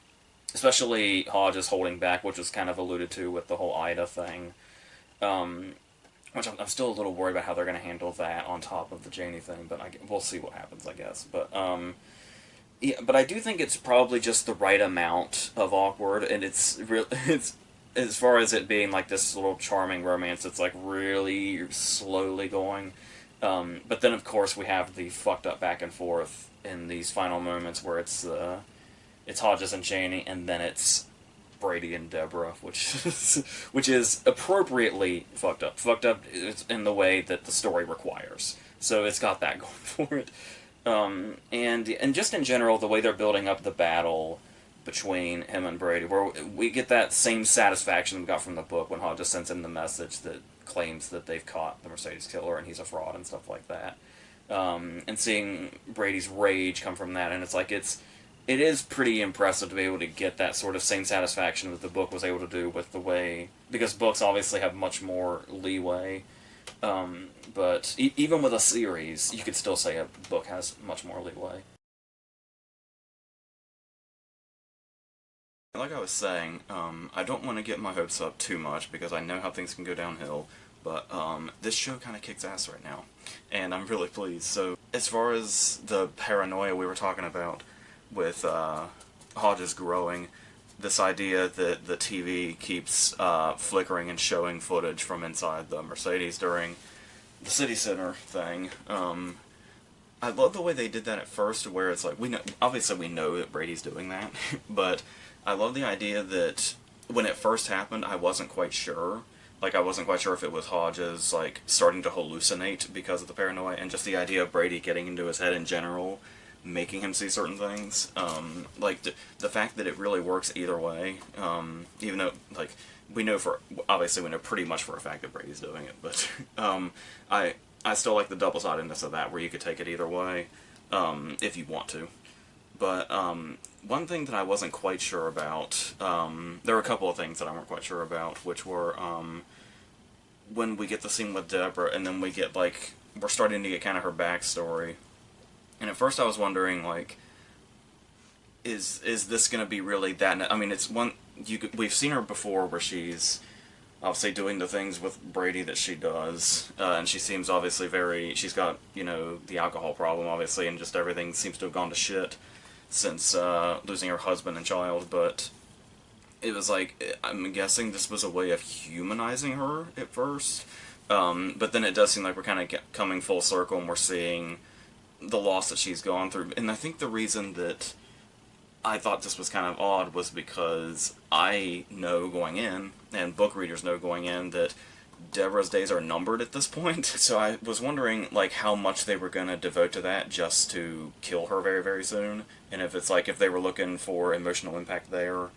Speaker 1: especially Hodges holding back, which was kind of alluded to with the whole Ida thing, which I'm still a little worried about how they're going to handle that on top of the Janie thing, but we'll see what happens, I guess. But yeah, but I do think it's probably just the right amount of awkward, and it's as far as it being like this little charming romance, it's like really slowly going. But then, of course, we have the fucked up back and forth in these final moments where it's Hodges and Janie, and then it's Brady and Deborah, which is appropriately fucked up. Fucked up in the way that the story requires. So it's got that going for it. And just in general, the way they're building up the battle between him and Brady, where we get that same satisfaction we got from the book when Hodges sends him the message that claims that they've caught the Mercedes killer and he's a fraud and stuff like that. And seeing Brady's rage come from that, and it's like it is pretty impressive to be able to get that sort of same satisfaction that the book was able to do with the way, because books obviously have much more leeway. But even with a series, you could still say a book has much more leeway. Like I was saying, I don't want to get my hopes up too much because I know how things can go downhill, but this show kind of kicks ass right now, and I'm really pleased. So, as far as the paranoia we were talking about with Hodges growing, this idea that the TV keeps flickering and showing footage from inside the Mercedes during the city center thing, I love the way they did that at first, where it's like, obviously we know that Brady's doing that, but I love the idea that when it first happened, I wasn't quite sure. Like, I wasn't quite sure if it was Hodges, like, starting to hallucinate because of the paranoia, and just the idea of Brady getting into his head in general, making him see certain things. Like, the fact that it really works either way, even though, like, obviously we know pretty much for a fact that Brady's doing it, but, I still like the double-sidedness of that, where you could take it either way, if you want to. But one thing that I wasn't quite sure about, there were a couple of things that I weren't quite sure about, which were when we get the scene with Deborah, and then we get, like, we're starting to get kind of her backstory. And at first I was wondering, like, is this going to be really that... I mean, it's one... we've seen her before where she's obviously doing the things with Brady that she does, and she seems obviously very... She's got, you know, the alcohol problem, obviously, and just everything seems to have gone to shit since losing her husband and child, but it was like, I'm guessing this was a way of humanizing her at first, but then it does seem like we're kind of coming full circle and we're seeing the loss that she's gone through. And I think the reason that I thought this was kind of odd was because I know going in, and book readers know going in, that Deborah's days are numbered at this point. So I was wondering, like, how much they were going to devote to that just to kill her very, very soon. And if it's like, if they were looking for emotional impact there,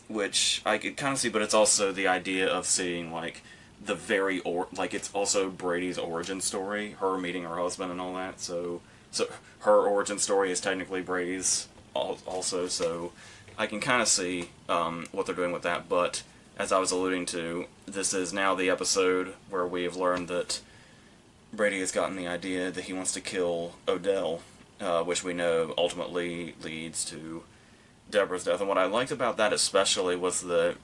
Speaker 1: which I could kind of see, but it's also the idea of seeing, like, the very, like, it's also Brady's origin story, her meeting her husband and all that, so her origin story is technically Brady's also, so I can kind of see what they're doing with that, but as I was alluding to, this is now the episode where we have learned that Brady has gotten the idea that he wants to kill Odell, which we know ultimately leads to Deborah's death. And what I liked about that especially was that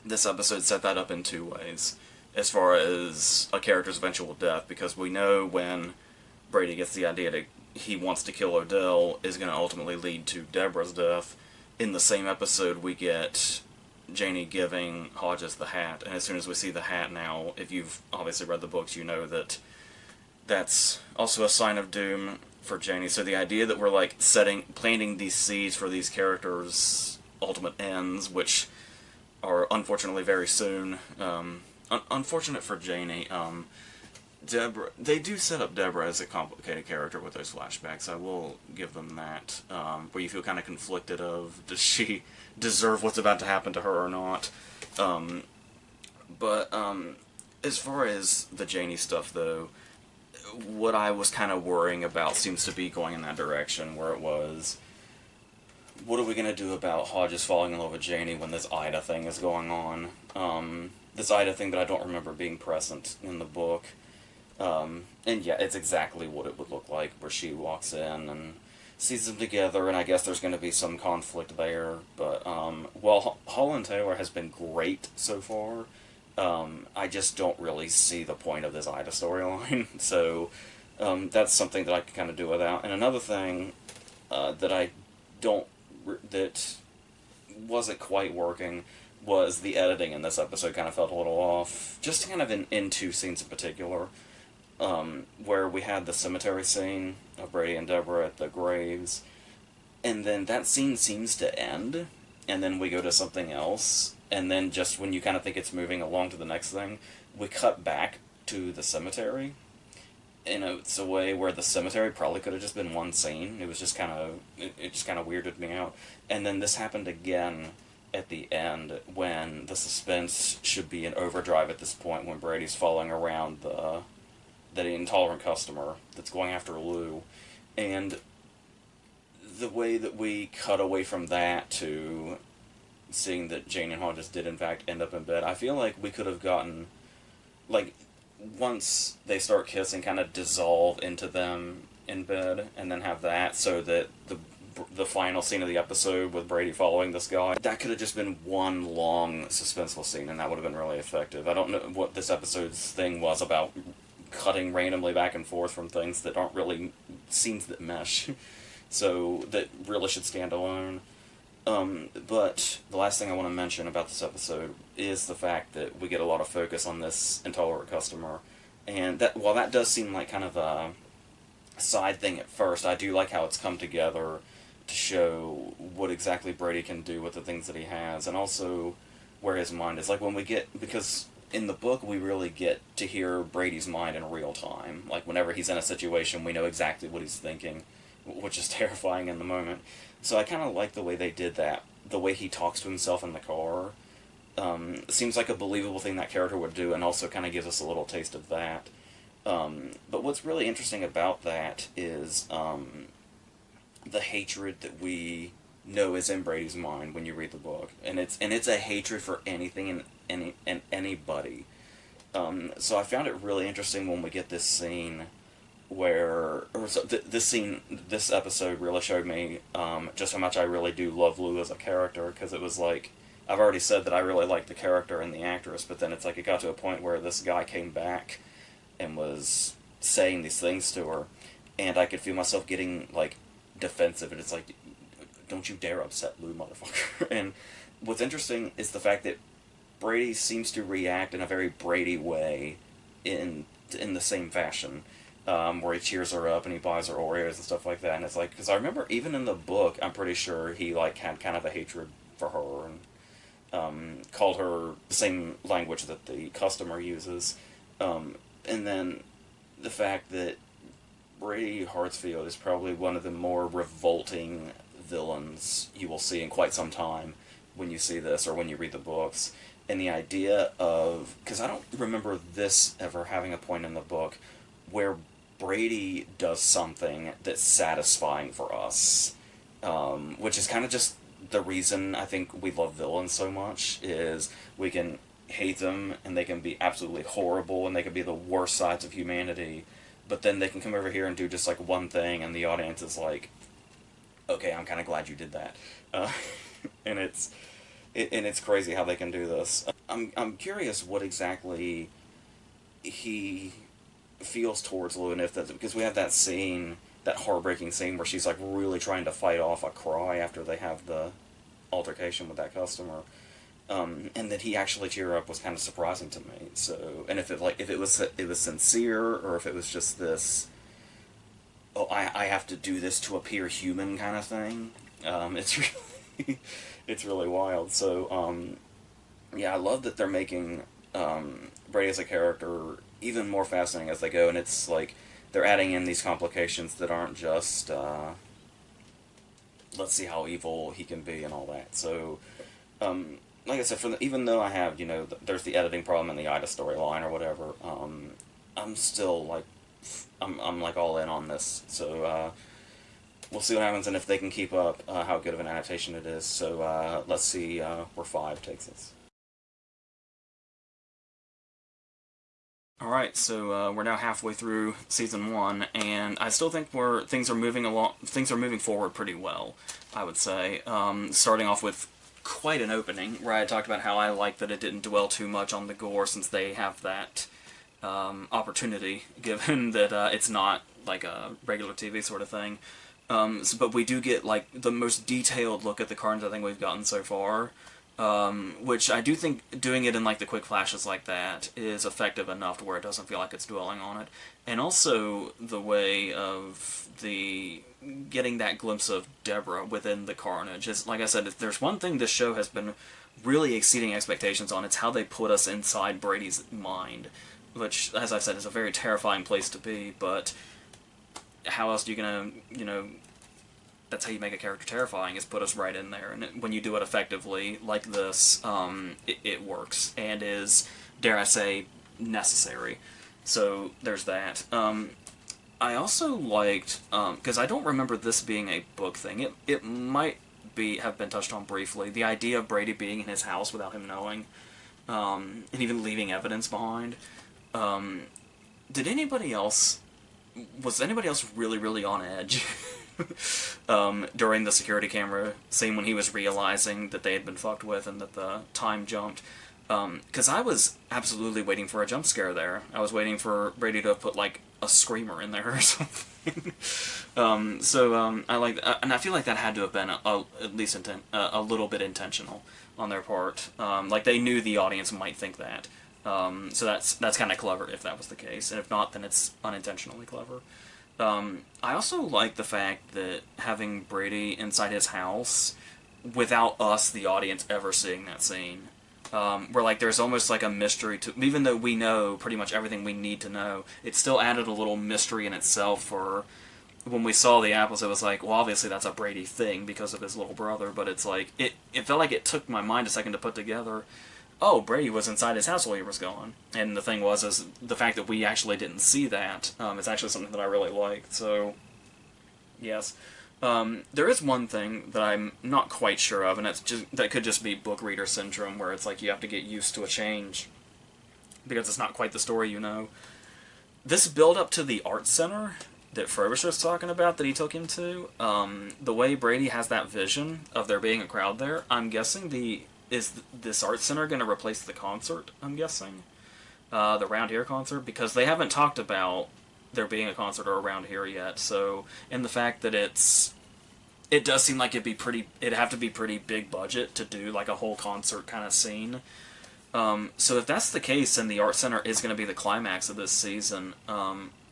Speaker 1: this episode set that up in two ways, as far as a character's eventual death, because we know when Brady gets the idea that he wants to kill Odell is going to ultimately lead to Deborah's death. In the same episode, we get Janie giving Hodges the hat, and as soon as we see the hat now, if you've obviously read the books, you know that that's also a sign of doom for Janie. So the idea that we're, like, planting these seeds for these characters' ultimate ends, which are unfortunately very soon. Unfortunate for Janie. Deborah, they do set up Deborah as a complicated character with those flashbacks. I will give them that. Where you feel kind of conflicted of, does she deserve what's about to happen to her or not? But as far as the Janie stuff, though, what I was kind of worrying about seems to be going in that direction, where it was, what are we going to do about Hodges falling in love with Janie when this Ida thing is going on? This Ida thing that I don't remember being present in the book. And yeah, it's exactly what it would look like, where she walks in and sees them together, and I guess there's going to be some conflict there. But, well, Holland Taylor has been great so far. I just don't really see the point of this Ida storyline, so that's something that I can kind of do without. And another thing that that wasn't quite working was the editing in this episode kind of felt a little off, just kind of in two scenes in particular, where we had the cemetery scene of Brady and Deborah at the graves, and then that scene seems to end, and then we go to something else, and then just when you kind of think it's moving along to the next thing, we cut back to the cemetery. And it's a way where the cemetery probably could have just been one scene. It was just kind of, it just kind of weirded me out. And then this happened again at the end, when the suspense should be in overdrive at this point, when Brady's following around the intolerant customer that's going after Lou. And the way that we cut away from that to seeing that Jane and Hodges did in fact end up in bed, I feel like we could have gotten, like, once they start kissing, kind of dissolve into them in bed, and then have that, so that the final scene of the episode with Brady following this guy, that could have just been one long suspenseful scene, and that would have been really effective. I don't know what this episode's thing was about cutting randomly back and forth from things that aren't really scenes that mesh, so that really should stand alone. But the last thing I want to mention about this episode is the fact that we get a lot of focus on this intolerant customer, and that while that does seem like kind of a side thing at first, I do like how it's come together to show what exactly Brady can do with the things that he has, and also where his mind is. Like, when we get, because in the book we really get to hear Brady's mind in real time. Like, whenever he's in a situation, we know exactly what he's thinking, which is terrifying in the moment. So I kind of like the way they did that. The way he talks to himself in the car seems like a believable thing that character would do, and also kind of gives us a little taste of that. But what's really interesting about that is the hatred that we know is in Brady's mind when you read the book, and it's a hatred for anything and anybody. So I found it really interesting when we get this scene where, this episode really showed me just how much I really do love Lou as a character, because it was like, I've already said that I really like the character and the actress, but then it's like it got to a point where this guy came back and was saying these things to her, and I could feel myself getting, like, defensive, and it's like, don't you dare upset Lou, motherfucker. And what's interesting is the fact that Brady seems to react in a very Brady way in the same fashion, where he cheers her up and he buys her Oreos and stuff like that. And it's like, because I remember even in the book, I'm pretty sure he like had kind of a hatred for her and called her the same language that the customer uses. And then the fact that Brady Hartsfield is probably one of the more revolting villains you will see in quite some time when you see this or when you read the books. And the idea of, because I don't remember this ever having a point in the book where Brady does something that's satisfying for us, which is kind of just the reason I think we love villains so much, is we can hate them and they can be absolutely horrible and they can be the worst sides of humanity, but then they can come over here and do just like one thing and the audience is like, okay, I'm kind of glad you did that. And it's crazy how they can do this. I'm curious what exactly he feels towards Lou, and if that's because we have that scene, that heartbreaking scene where she's like really trying to fight off a cry after they have the altercation with that customer, and that he actually cheer her up was kind of surprising to me. So, and if it was sincere, or if it was just this, oh, I have to do this to appear human kind of thing. It's really it's really wild. So yeah, I love that they're making Brady as a character even more fascinating as they go, and it's like they're adding in these complications that aren't just let's see how evil he can be and all that. So like I said, even though I have, there's the editing problem and the Ida storyline or whatever, I'm still like I'm like all in on this. So we'll see what happens and if they can keep up how good of an adaptation it is. So let's see where 5 takes us. Alright, so we're now halfway through Season 1, and I still think things are moving forward pretty well, I would say. Starting off with quite an opening, where I talked about how I like that it didn't dwell too much on the gore, since they have that opportunity, given that it's not like a regular TV sort of thing. But we do get like the most detailed look at the cartoons I think we've gotten so far. Which I do think doing it in like the quick flashes like that is effective enough to where it doesn't feel like it's dwelling on it. And also the way of getting that glimpse of Deborah within the carnage. Is, like I said, if there's one thing this show has been really exceeding expectations on, it's how they put us inside Brady's mind. Which, as I said, is a very terrifying place to be, but how else are you gonna, that's how you make a character terrifying, is put us right in there. And when you do it effectively, like this, it works, and is, dare I say, necessary. So there's that. I also liked, because I don't remember this being a book thing, it might have been touched on briefly, the idea of Brady being in his house without him knowing, and even leaving evidence behind. Was anybody else really, really on edge during the security camera scene when he was realizing that they had been fucked with and that the time jumped? Because I was absolutely waiting for a jump scare there. I was waiting for Brady to have put like a screamer in there or something. I like that, and I feel like that had to have been at least a little bit intentional on their part. Like they knew the audience might think that. So that's kind of clever if that was the case, and if not, then it's unintentionally clever. I also like the fact that having Brady inside his house without us, the audience, ever seeing that scene. Where like there's almost like a mystery to, even though we know pretty much everything we need to know, it still added a little mystery in itself. For when we saw the apples, it was like, well, obviously that's a Brady thing because of his little brother, but it's like it felt like it took my mind a second to put together. oh, Brady was inside his house while he was gone. And the thing was, is the fact that we actually didn't see that, is actually something that I really liked. So, yes. There is one thing that I'm not quite sure of, and that could just be book reader syndrome, where it's like you have to get used to a change because it's not quite the story you know. This build up to the art center that Frobisher's talking about that he took him to, the way Brady has that vision of there being a crowd there, I'm guessing is this art center going to replace the concert, I'm guessing? The Round Here concert? Because they haven't talked about there being a concert or around here yet, so, and the fact that it does seem like it'd have to be pretty big budget to do like a whole concert kind of scene. So if that's the case and the art center is going to be the climax of this season,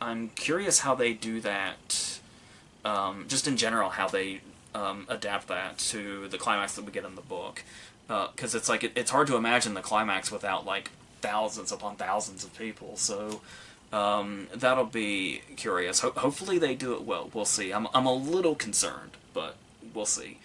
Speaker 1: I'm curious how they do that, just in general, how they adapt that to the climax that we get in the book. Because it's like, it's hard to imagine the climax without like thousands upon thousands of people, so that'll be curious. Hopefully they do it well. We'll see. I'm a little concerned, but we'll see.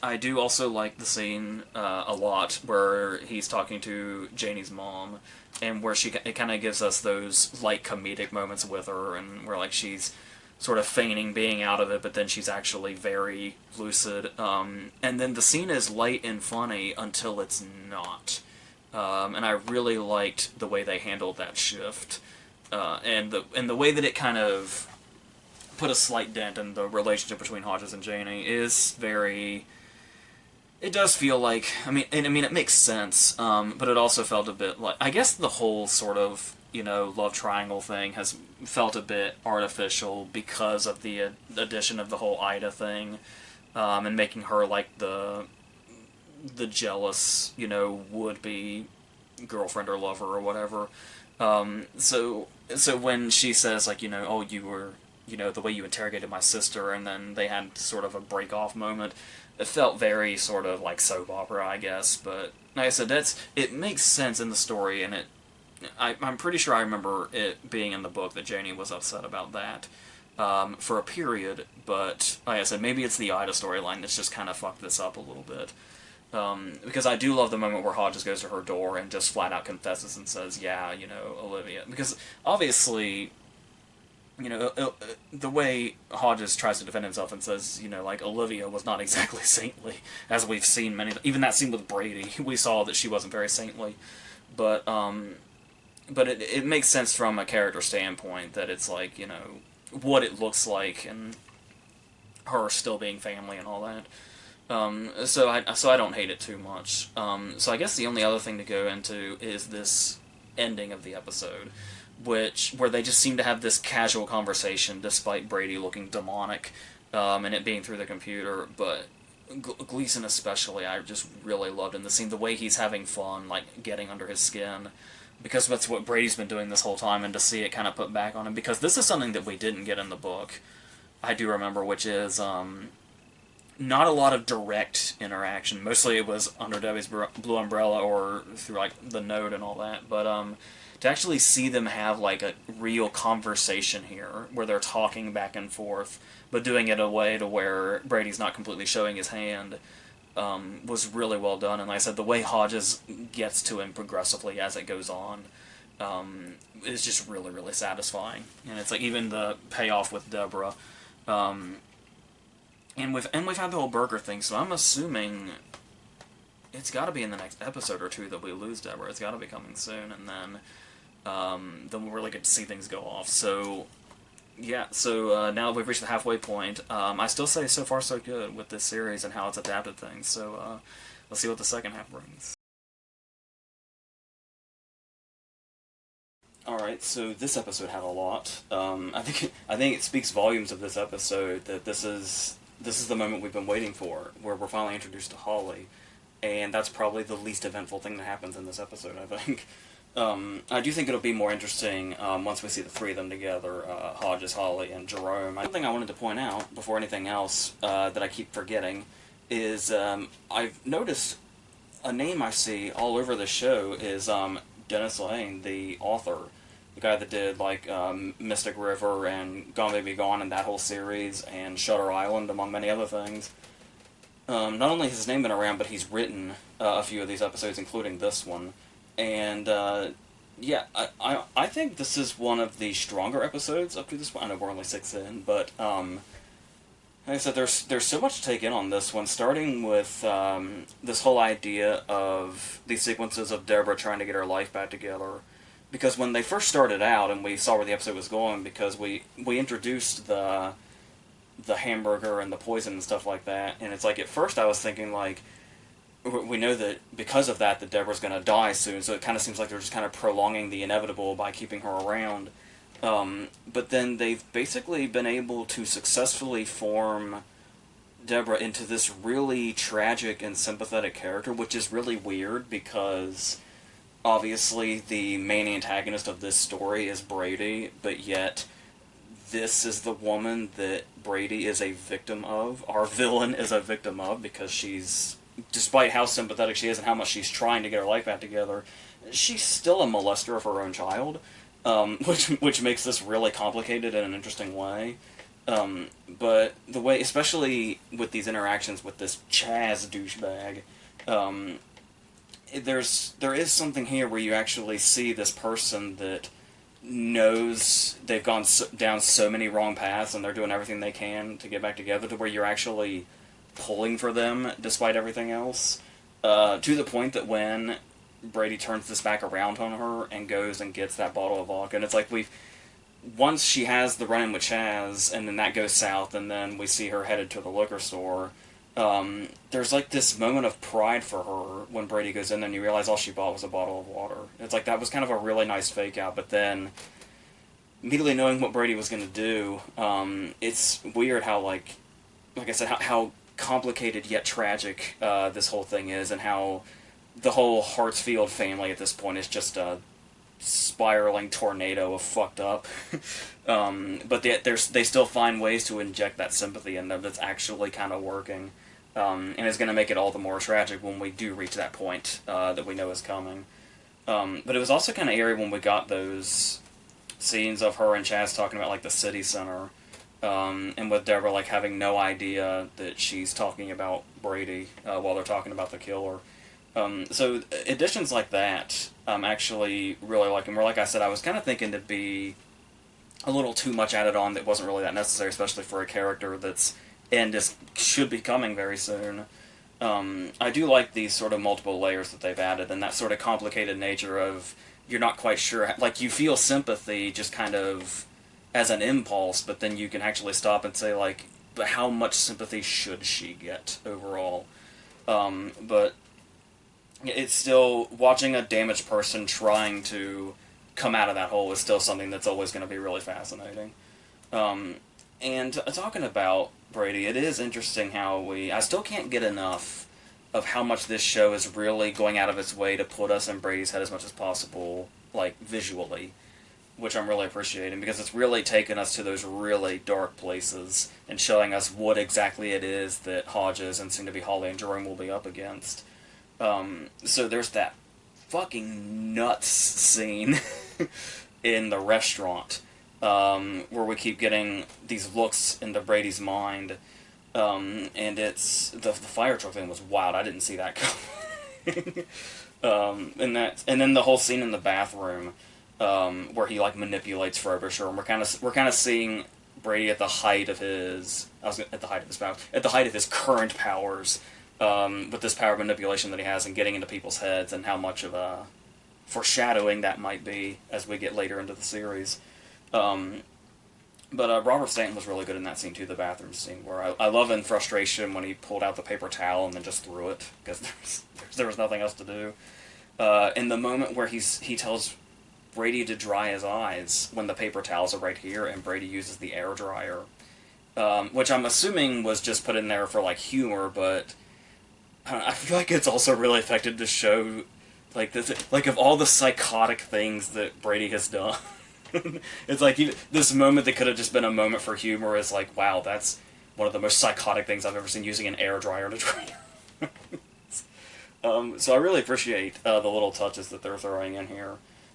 Speaker 1: I do also like the scene a lot where he's talking to Janie's mom, and where it kind of gives us those light comedic moments with her, and where like she's sort of feigning being out of it, but then she's actually very lucid. And then the scene is light and funny until it's not. And I really liked the way they handled that shift, and the way that it kind of put a slight dent in the relationship between Hodges and Janie is very. It does feel like, I mean, it makes sense, but it also felt a bit like, I guess the whole sort of, love triangle thing has felt a bit artificial because of the addition of the whole Ida thing, and making her like the jealous, would-be girlfriend or lover or whatever. So when she says, like, oh, you were, the way you interrogated my sister, and then they had sort of a break-off moment, it felt very sort of like soap opera, I guess, but like I said, it makes sense in the story, and I'm pretty sure I remember it being in the book that Janie was upset about that for a period, but like I said, maybe it's the Ida storyline that's just kind of fucked this up a little bit. Because I do love the moment where Hodges goes to her door and just flat out confesses and says, yeah, Olivia. Because obviously, the way Hodges tries to defend himself and says, like, Olivia was not exactly saintly, as we've seen even that scene with Brady, we saw that she wasn't very saintly. But it makes sense from a character standpoint that it's like, what it looks like and her still being family and all that. So I don't hate it too much. So I guess the only other thing to go into is this ending of the episode, where they just seem to have this casual conversation despite Brady looking demonic, and it being through the computer. But Gleason especially, I just really loved in the scene, the way he's having fun, like getting under his skin, because that's what Brady's been doing this whole time, and to see it kind of put back on him, because this is something that we didn't get in the book, I do remember, which is not a lot of direct interaction. Mostly it was under Debbie's blue umbrella or through like the note and all that. But to actually see them have like a real conversation here, where they're talking back and forth, but doing it in a way to where Brady's not completely showing his hand, was really well done. And like I said, the way Hodges gets to him progressively as it goes on, is just really, really satisfying. And it's like even the payoff with Deborah. And we've had the whole burger thing, so I'm assuming it's got to be in the next episode or two that we lose Deborah. It's got to be coming soon, and then we'll really get to see things go off. So, yeah, so now that we've reached the halfway point, I still say so far so good with this series and how it's adapted things, so let's see what the second half brings. Alright, so this episode had a lot. I think it speaks volumes of this episode that this is the moment we've been waiting for, where we're finally introduced to Holly, and that's probably the least eventful thing that happens in this episode, I think. I do think it'll be more interesting once we see the three of them together, Hodges, Holly, and Jerome. One thing I wanted to point out, before anything else, that I keep forgetting, is I've noticed a name I see all over the show is Dennis Lehane, the author. The guy that did, like, Mystic River and Gone Baby Gone and that whole series, and Shutter Island, among many other things. not only has his name been around, but he's written a few of these episodes, including this one. And yeah, I think this is one of the stronger episodes up to this point. I know we're only 6 in, but like I said, there's so much to take in on this one, starting with this whole idea of these sequences of Deborah trying to get her life back together. Because when they first started out and we saw where the episode was going, because we introduced the hamburger and the poison and stuff like that, and it's like at first I was thinking like, we know that because of that Deborah's going to die soon, so it kind of seems like they're just kind of prolonging the inevitable by keeping her around. But then they've basically been able to successfully form Deborah into this really tragic and sympathetic character, which is really weird because obviously the main antagonist of this story is Brady, but yet this is the woman that Brady is a victim of. Our villain is a victim of because she's, despite how sympathetic she is and how much she's trying to get her life back together, she's still a molester of her own child. Which makes this really complicated in an interesting way. But the way, especially with these interactions with this Chaz douchebag, there is something here where you actually see this person that knows they've gone down so many wrong paths and they're doing everything they can to get back together, to where you're actually pulling for them despite everything else, to the point that when Brady turns this back around on her and goes and gets that bottle of vodka. And it's like once she has the run-in with Chaz, and then that goes south, and then we see her headed to the liquor store, there's like this moment of pride for her when Brady goes in there and you realize all she bought was a bottle of water. It's like that was kind of a really nice fake out, but then immediately knowing what Brady was going to do, it's weird how, like I said, how complicated yet tragic this whole thing is, and how the whole Hartsfield family at this point is just a spiraling tornado of fucked up. But they still find ways to inject that sympathy in them that's actually kind of working. And it's going to make it all the more tragic when we do reach that point that we know is coming. But it was also kind of eerie when we got those scenes of her and Chaz talking about, like, the city center. And with Deborah, like, having no idea that she's talking about Brady while they're talking about the killer. So additions like that, I'm actually really liking. Where, like I said, I was kind of thinking to be a little too much added on that wasn't really that necessary, especially for a character that's should be coming very soon. I do like these sort of multiple layers that they've added, and that sort of complicated nature of you're not quite sure, like, you feel sympathy just kind of as an impulse, but then you can actually stop and say, like, but how much sympathy should she get overall? But it's still, watching a damaged person trying to come out of that hole is still something that's always going to be really fascinating. And talking about Brady, it is interesting how I still can't get enough of how much this show is really going out of its way to put us in Brady's head as much as possible, like, visually, which I'm really appreciating, because it's really taken us to those really dark places and showing us what exactly it is that Hodges and soon to be Holly and Jerome will be up against. So there's that fucking nuts scene in the restaurant, where we keep getting these looks into Brady's mind, and it's the fire truck thing was wild. I didn't see that coming. And then the whole scene in the bathroom, where he, like, manipulates Frobisher, and we're kind of seeing Brady at the height of his current powers. With this power of manipulation that he has and getting into people's heads, and how much of a foreshadowing that might be as we get later into the series. But Robert Stanton was really good in that scene too, the bathroom scene, where I love in frustration when he pulled out the paper towel and then just threw it, because there was nothing else to do. In the moment where he tells Brady to dry his eyes when the paper towels are right here, and Brady uses the air dryer, which I'm assuming was just put in there for, like, humor, but I feel like it's also really effective to show, like, of all the psychotic things that Brady has done. It's like this moment that could have just been a moment for humor is like, wow, that's one of the most psychotic things I've ever seen, using an air dryer to dry. So I really appreciate the little touches that they're throwing in here.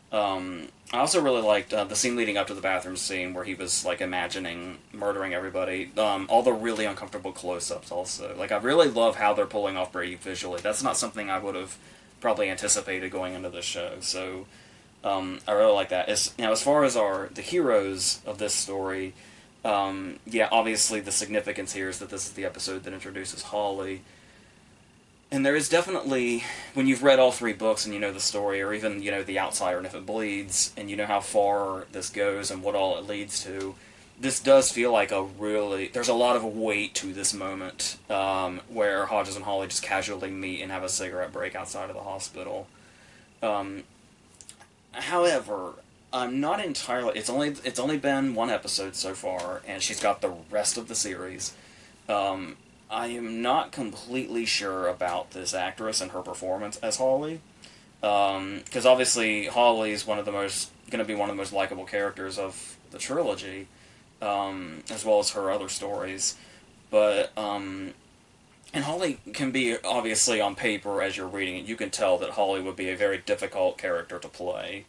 Speaker 1: I also really liked the scene leading up to the bathroom scene where he was like imagining murdering everybody. All the really uncomfortable close-ups also. Like I really love how they're pulling off Brady visually. That's not something I would have probably anticipated going into this show. So I really like that. As far as the heroes of this story, yeah, obviously the significance here is that this is the episode that introduces Holly. And there is definitely, when you've read all three books and you know the story, or even, The Outsider and If It Bleeds, and you know how far this goes and what all it leads to, this does feel like there's a lot of weight to this moment, where Hodges and Holly just casually meet and have a cigarette break outside of the hospital. However, I'm not entirely, it's only been one episode so far, and she's got the rest of the series. I am not completely sure about this actress and her performance as Holly, because obviously Holly is going to be one of the most likable characters of the trilogy, as well as her other stories. But and Holly can be obviously on paper as you're reading it, you can tell that Holly would be a very difficult character to play.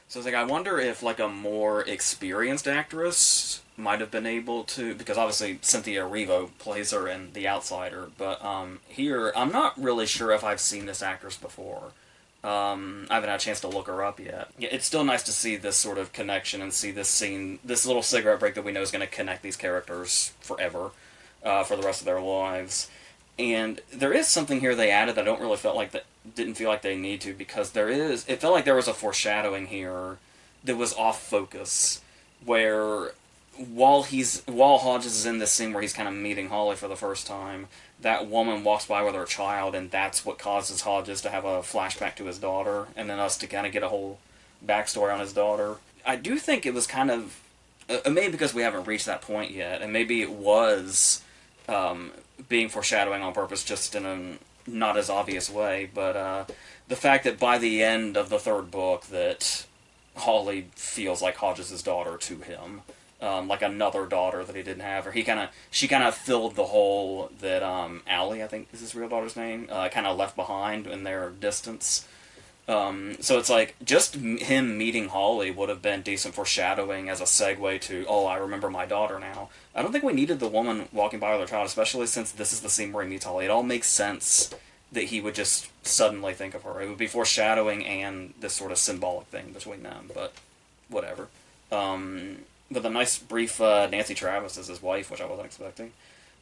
Speaker 1: So it's like I wonder if like a more experienced actress might have been able to, because obviously Cynthia Erivo plays her in The Outsider, but here I'm not really sure if I've seen this actress before. I haven't had a chance to look her up yet. Yeah, it's still nice to see this sort of connection and see this scene, this little cigarette break that we know is going to connect these characters forever, for the rest of their lives. And there is something here they added that I don't really didn't feel like they need to, because it felt like there was a foreshadowing here that was off focus, where while Hodges is in this scene where he's kind of meeting Holly for the first time, that woman walks by with her child, and that's what causes Hodges to have a flashback to his daughter, and then us to kind of get a whole backstory on his daughter. I do think it was kind of, maybe because we haven't reached that point yet, and maybe it was being foreshadowing on purpose, just in a not as obvious way, but the fact that by the end of the third book that Holly feels like Hodges' daughter to him, like another daughter that he didn't have, or she kind of filled the hole that Allie, I think is his real daughter's name, kind of left behind in their distance. So it's like, just him meeting Holly would have been decent foreshadowing as a segue to, oh, I remember my daughter now. I don't think we needed the woman walking by with her child, especially since this is the scene where he meets Holly. It all makes sense that he would just suddenly think of her. It would be foreshadowing and this sort of symbolic thing between them, but whatever. But the nice brief Nancy Travis as his wife, which I wasn't expecting.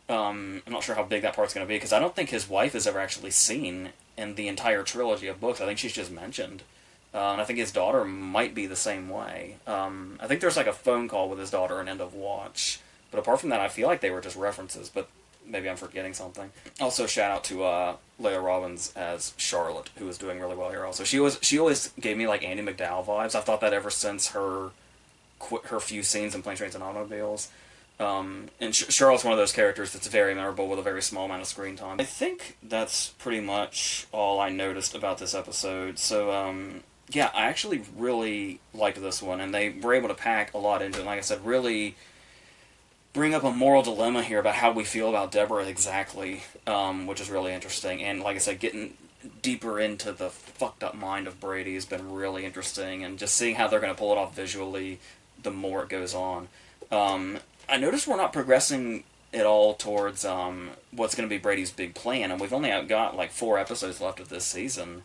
Speaker 1: I'm not sure how big that part's going to be, because I don't think his wife is ever actually seen in the entire trilogy of books. I think she's just mentioned. And I think his daughter might be the same way. I think there's like a phone call with his daughter in End of Watch. But apart from that, I feel like they were just references, but maybe I'm forgetting something. Also, shout out to Leah Robbins as Charlotte, who is doing really well here also. She always gave me like Andie MacDowell vibes. I've thought that ever since her few scenes in Planes, Trains, and Automobiles. And Charlotte's one of those characters that's very memorable with a very small amount of screen time. I think that's pretty much all I noticed about this episode. So, yeah, I actually really liked this one, and they were able to pack a lot into it. Like I said, really bring up a moral dilemma here about how we feel about Deborah exactly, which is really interesting. And like I said, getting deeper into the fucked up mind of Brady has been really interesting, and just seeing how they're going to pull it off visually the more it goes on. I noticed we're not progressing at all towards what's going to be Brady's big plan, and we've only got like 4 episodes left of this season,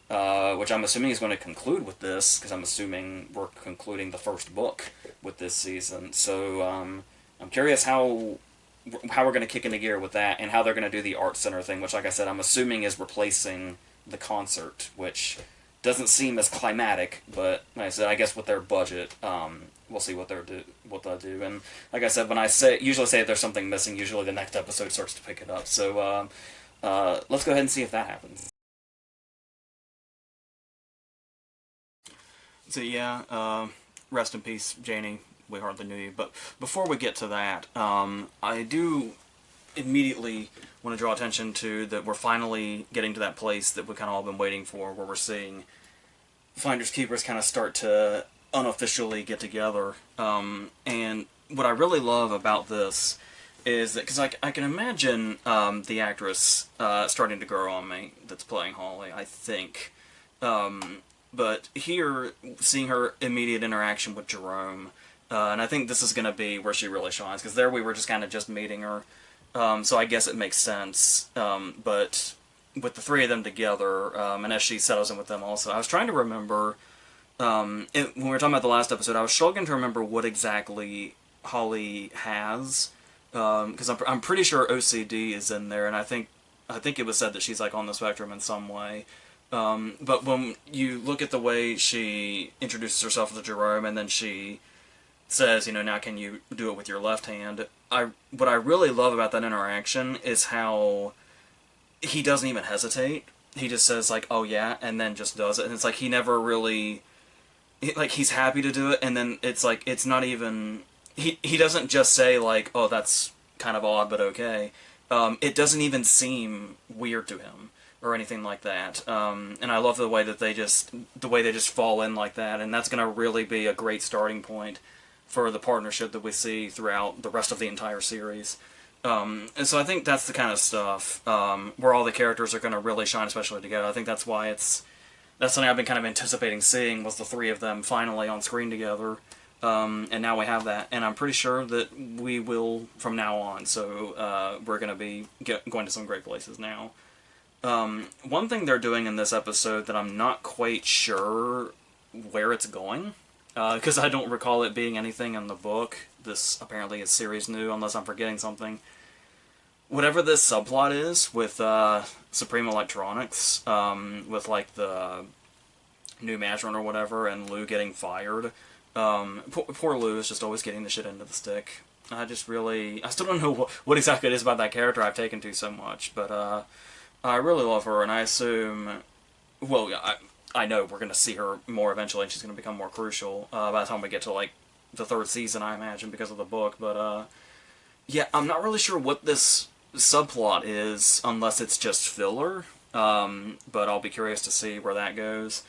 Speaker 1: which I'm assuming is going to conclude with this, because I'm assuming we're concluding the first book with this season. So I'm curious how we're going to kick into gear with that, and how they're going to do the art center thing, which, like I said, I'm assuming is replacing the concert, which doesn't seem as climatic, but like I said, I guess with their budget, we'll see what they'll do. And like I said, when I usually say if there's something missing, usually the next episode starts to pick it up. So let's go ahead and see if that happens. So yeah, rest in peace, Janie. We hardly knew you. But before we get to that, I do immediately want to draw attention to that we're finally getting to that place that we kind of all been waiting for, where we're seeing Finders Keepers kind of start to unofficially get together. And what I really love about this is that, because I can imagine the actress starting to grow on me that's playing Holly, I think. But here, seeing her immediate interaction with Jerome, and I think this is going to be where she really shines, because there we were just kind of just meeting her, so I guess it makes sense. But with the three of them together, and as she settles in with them also, I was trying to remember, when we were talking about the last episode, I was struggling to remember what exactly Holly has, because I'm pretty sure OCD is in there, and I think it was said that she's like on the spectrum in some way. But when you look at the way she introduces herself to Jerome, and then she says, now can you do it with your left hand? What I really love about that interaction is how he doesn't even hesitate. He just says, like, oh yeah, and then just does it. And it's like he never really... Like, he's happy to do it, and then it's like, it's not even... He doesn't just say, like, oh, that's kind of odd, but okay. It doesn't even seem weird to him, or anything like that. And I love the way that they just fall in like that, and that's going to really be a great starting point for the partnership that we see throughout the rest of the entire series. And so I think that's the kind of stuff where all the characters are going to really shine, especially together. I think that's why that's something I've been kind of anticipating seeing, was the three of them finally on screen together. And now we have that, and I'm pretty sure that we will from now on. So we're going to be going to some great places now. One thing they're doing in this episode that I'm not quite sure where it's going, because I don't recall it being anything in the book. This apparently is series new, unless I'm forgetting something. Whatever this subplot is with Supreme Electronics, with like the new management or whatever, and Lou getting fired. Poor Lou is just always getting the shit into the stick. I still don't know what exactly it is about that character I've taken to so much, but I really love her, and I assume, well, I know we're going to see her more eventually, and she's going to become more crucial by the time we get to, like, the third season, I imagine, because of the book, but, yeah, I'm not really sure what this subplot is, unless it's just filler, but I'll be curious to see where that goes.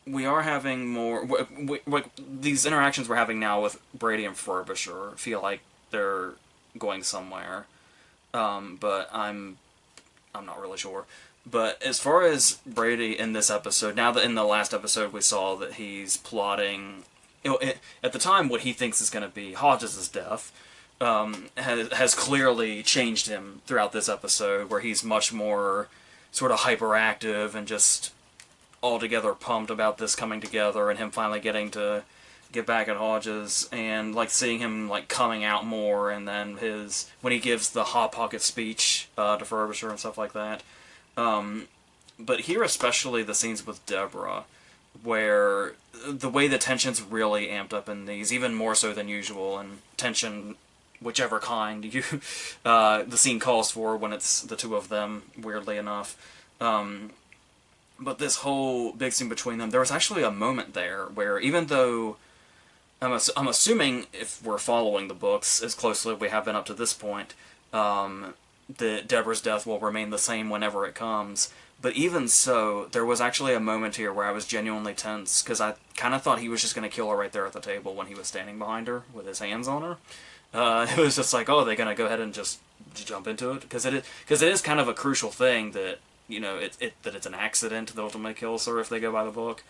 Speaker 1: We are having more... these interactions we're having now with Brady and Frobisher feel like they're going somewhere, but I'm not really sure. But as far as Brady in this episode, now that in the last episode we saw that he's plotting... at the time, what he thinks is going to be Hodges' death has clearly changed him throughout this episode, where he's much more sort of hyperactive and just altogether pumped about this coming together, and him finally getting to get back at Hodges, and like seeing him like coming out more, and then when he gives the Hot Pocket speech to Frobisher and stuff like that. But here, especially the scenes with Deborah, where the way the tension's really amped up in these, even more so than usual, and tension, whichever kind the scene calls for when it's the two of them, weirdly enough. But this whole big scene between them, there was actually a moment there where, even though I'm assuming, if we're following the books as closely as we have been up to this point, that Deborah's death will remain the same whenever it comes. But even so, there was actually a moment here where I was genuinely tense, because I kind of thought he was just going to kill her right there at the table when he was standing behind her with his hands on her. It was just like, oh, they're going to go ahead and just jump into it? Because it is kind of a crucial thing that, that it's an accident that ultimately kills her if they go by the book.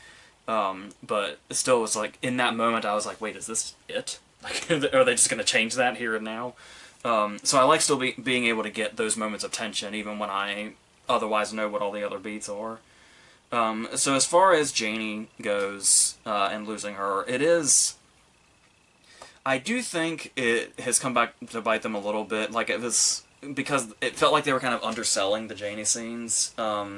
Speaker 1: But still, it's like, in that moment, I was like, wait, is this it? Like, are they just going to change that here and now? So I like still being able to get those moments of tension, even when I otherwise know what all the other beats are. So as far as Janie goes, and losing her, I do think it has come back to bite them a little bit. Like, it was... because it felt like they were kind of underselling the Janie scenes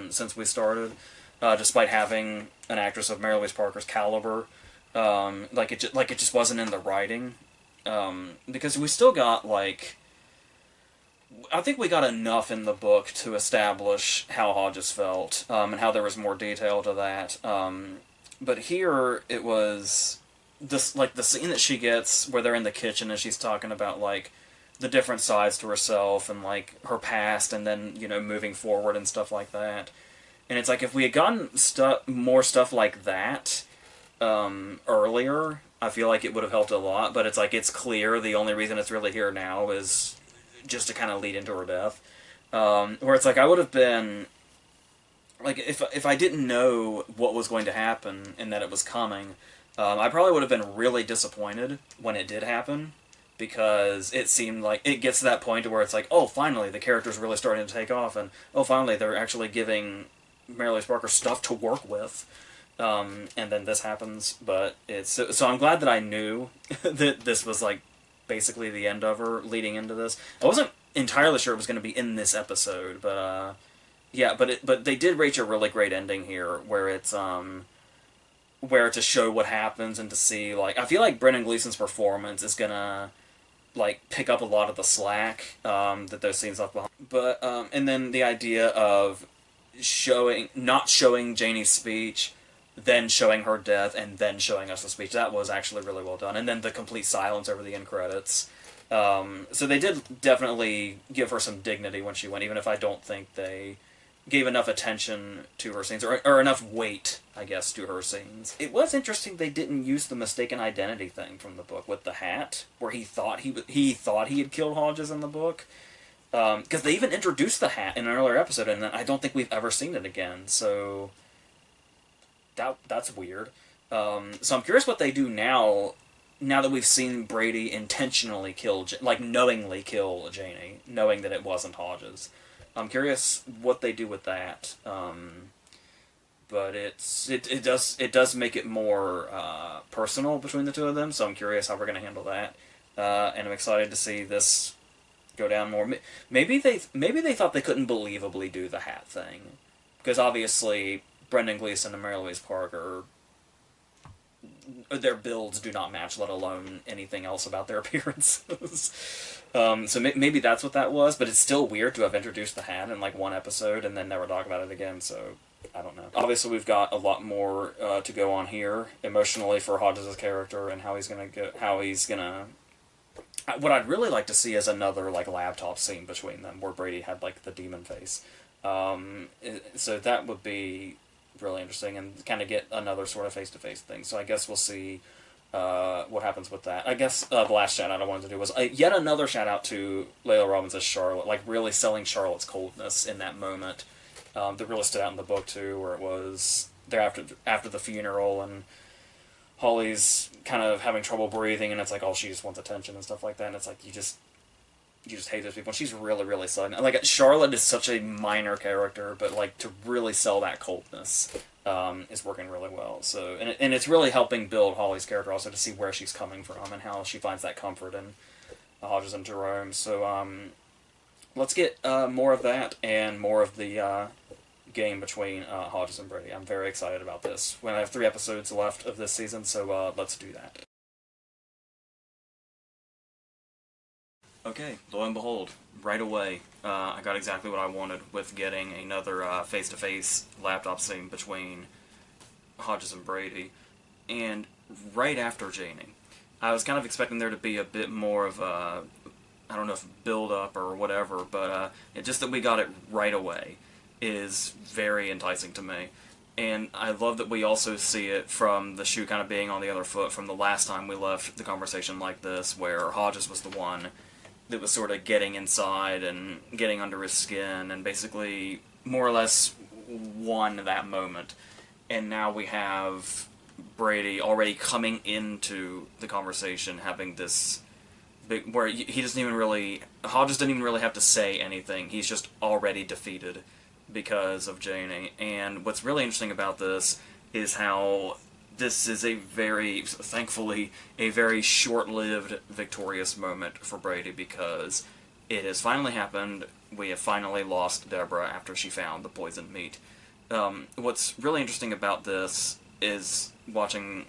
Speaker 1: since we started, despite having an actress of Mary Louise Parker's caliber. Like it just wasn't in the writing, because we still got, like... I think we got enough in the book to establish how Hodges felt, and how there was more detail to that. But here, it was... this, like, the scene that she gets where they're in the kitchen and she's talking about, like, the different sides to herself and, like, her past, and then, moving forward and stuff like that. And it's like, if we had gotten more stuff like that earlier, I feel like it would have helped a lot. But it's like, it's clear the only reason it's really here now is just to kind of lead into her death. Where it's like, I would have been like if I didn't know what was going to happen and that it was coming, I probably would have been really disappointed when it did happen, because it seemed like it gets to that point where it's like, oh, finally the character's really starting to take off, and oh, finally they're actually giving Mary Louise Parker stuff to work with. And then this happens, but it's so I'm glad that I knew that this was like basically the end of her leading into this. I wasn't entirely sure it was going to be in this episode, but yeah, but they did reach a really great ending here, where to show what happens and to see, like, I feel like Brendan Gleeson's performance is gonna like pick up a lot of the slack that those scenes left behind. But and then the idea of not showing Janie's speech, then showing her death, and then showing us the speech, that was actually really well done. And then the complete silence over the end credits. So they did definitely give her some dignity when she went, even if I don't think they gave enough attention to her scenes, or enough weight, I guess, to her scenes. It was interesting they didn't use the mistaken identity thing from the book with the hat, where he thought he had killed Hodges in the book. Because they even introduced the hat in an earlier episode, and I don't think we've ever seen it again, so that's weird. So I'm curious what they do now that we've seen Brady intentionally knowingly kill Janie, knowing that it wasn't Hodges. I'm curious what they do with that. But it does make it more personal between the two of them, so I'm curious how we're going to handle that. And I'm excited to see this go down more. Maybe they thought they couldn't believably do the hat thing, because obviously Brendan Gleeson and Mary Louise Parker, their builds do not match, let alone anything else about their appearances. So maybe that's what that was, but it's still weird to have introduced the hat in like one episode and then never talk about it again, so I don't know. Obviously we've got a lot more to go on here emotionally for Hodges' character and how he's gonna what I'd really like to see is another like laptop scene between them where Brady had like the demon face. So that would be really interesting and kind of get another sort of face-to-face thing. So I guess we'll see what happens with that. I guess the last shout-out I wanted to do was yet another shout-out to Layla Robbins as Charlotte, like really selling Charlotte's coldness in that moment. That really stood out in the book too, where it was there after the funeral and Holly's kind of having trouble breathing, and it's like, oh, she just wants attention and stuff like that, and it's like, you just hate those people. And she's really, really sudden. Like, Charlotte is such a minor character, but, like, to really sell that coldness is working really well. So, and it's really helping build Holly's character also, to see where she's coming from and how she finds that comfort in Hodges and Jerome. So, let's get more of that and more of the game between Hodges and Brady. I'm very excited about this. We have 3 episodes left of this season, so let's do that. Okay, lo and behold, right away, I got exactly what I wanted with getting another face-to-face laptop scene between Hodges and Brady. And right after Janie, I was kind of expecting there to be a bit more of a, I don't know if build-up or whatever, but just that we got it right away is very enticing to me. And I love that we also see it from the shoe kind of being on the other foot from the last time we left the conversation like this, where Hodges was the one that was sort of getting inside and getting under his skin and basically more or less won that moment. And now we have Brady already coming into the conversation having this big, where he doesn't even really, Hodges didn't even really have to say anything. He's just already defeated because of Janie. And what's really interesting about this is how this is thankfully, a very short-lived victorious moment for Brady, because it has finally happened. We have finally lost Deborah after she found the poisoned meat. What's really interesting about this is watching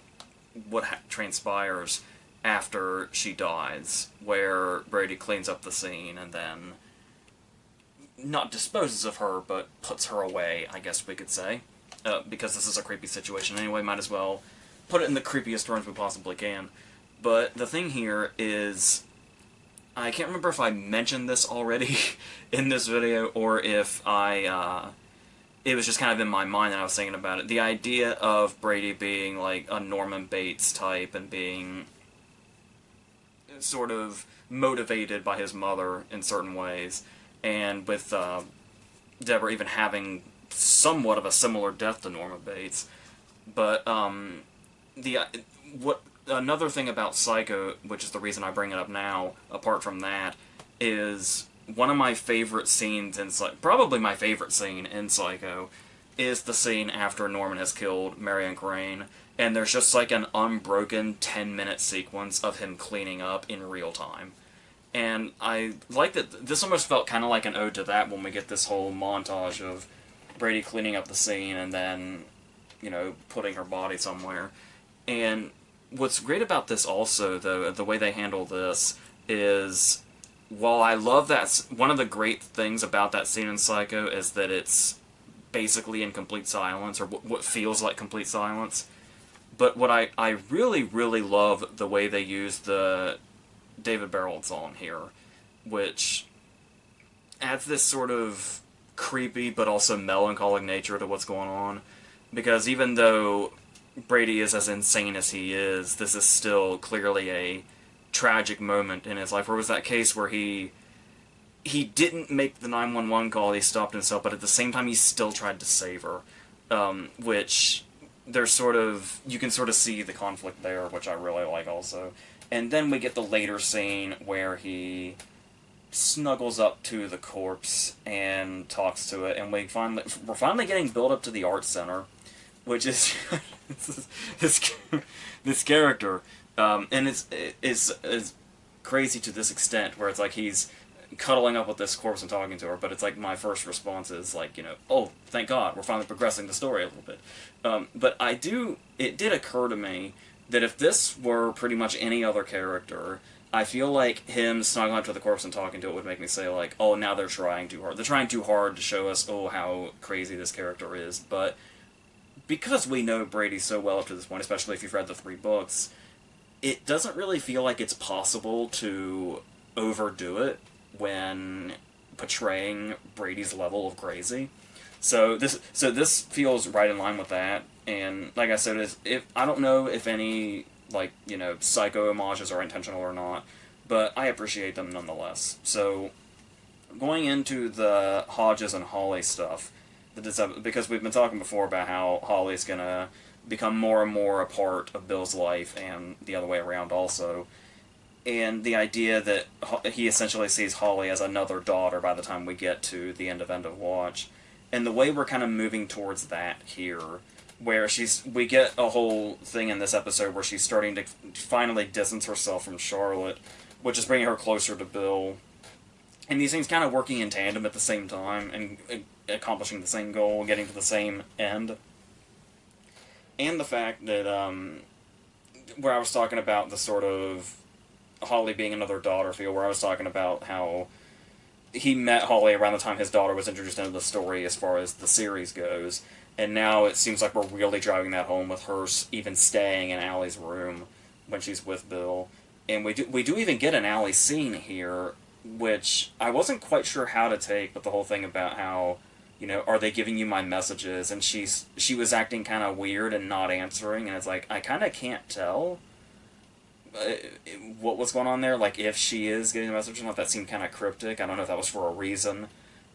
Speaker 1: what transpires after she dies, where Brady cleans up the scene and then not disposes of her, but puts her away, I guess we could say. Because this is a creepy situation anyway, might as well put it in the creepiest terms we possibly can. But the thing here is, I can't remember if I mentioned this already in this video, or if it was just kind of in my mind that I was thinking about it. The idea of Brady being like a Norman Bates type and being sort of motivated by his mother in certain ways, and with Deborah even having somewhat of a similar death to Norma Bates. But the what another thing about Psycho, which is the reason I bring it up now, apart from that, is one of my favorite scenes in probably my favorite scene in Psycho, is the scene after Norman has killed Marion Crane, and there's just like an unbroken 10-minute sequence of him cleaning up in real time. And I like that this almost felt kind of like an ode to that when we get this whole montage of Brady cleaning up the scene and then, putting her body somewhere. And what's great about this also, though, the way they handle this, is while I love that, one of the great things about that scene in Psycho is that it's basically in complete silence, or what feels like complete silence. But what I really, really love the way they use the David Barrett song here, which adds this sort of creepy but also melancholic nature to what's going on. Because even though Brady is as insane as he is, this is still clearly a tragic moment in his life. Where was that case where he didn't make the 911 call, he stopped himself, but at the same time he still tried to save her. Which there's you can sort of see the conflict there, which I really like also. And then we get the later scene where he snuggles up to the corpse and talks to it, and we're finally getting built up to the art center, which is this character, and it's crazy to this extent where it's like he's cuddling up with this corpse and talking to her, but it's like my first response is like, oh, thank God, we're finally progressing the story a little bit. But it did occur to me that if this were pretty much any other character, I feel like him snuggling up to the corpse and talking to it would make me say, like, oh, now they're trying too hard. They're trying too hard to show us, oh, how crazy this character is. But because we know Brady so well up to this point, especially if you've read the 3 books, it doesn't really feel like it's possible to overdo it when portraying Brady's level of crazy. So this feels right in line with that. And like I said, I don't know if any Psycho homages are intentional or not, but I appreciate them nonetheless. So going into the Hodges and Holly stuff, because we've been talking before about how Holly's gonna become more and more a part of Bill's life, and the other way around also. And the idea that he essentially sees Holly as another daughter by the time we get to the end of Watch. And the way we're kind of moving towards that here, where we get a whole thing in this episode where she's starting to finally distance herself from Charlotte, which is bringing her closer to Bill. And these things kind of working in tandem at the same time and accomplishing the same goal, getting to the same end. And the fact that, where I was talking about the sort of Holly being another daughter feel, where I was talking about how he met Holly around the time his daughter was introduced into the story as far as the series goes, and now it seems like we're really driving that home with her even staying in Allie's room when she's with Bill. And we do even get an Allie scene here, which I wasn't quite sure how to take, but the whole thing about how, are they giving you my messages? And she was acting kind of weird and not answering, and it's like, I kind of can't tell what was going on there, like if she is getting a message or not. That seemed kind of cryptic. I don't know if that was for a reason,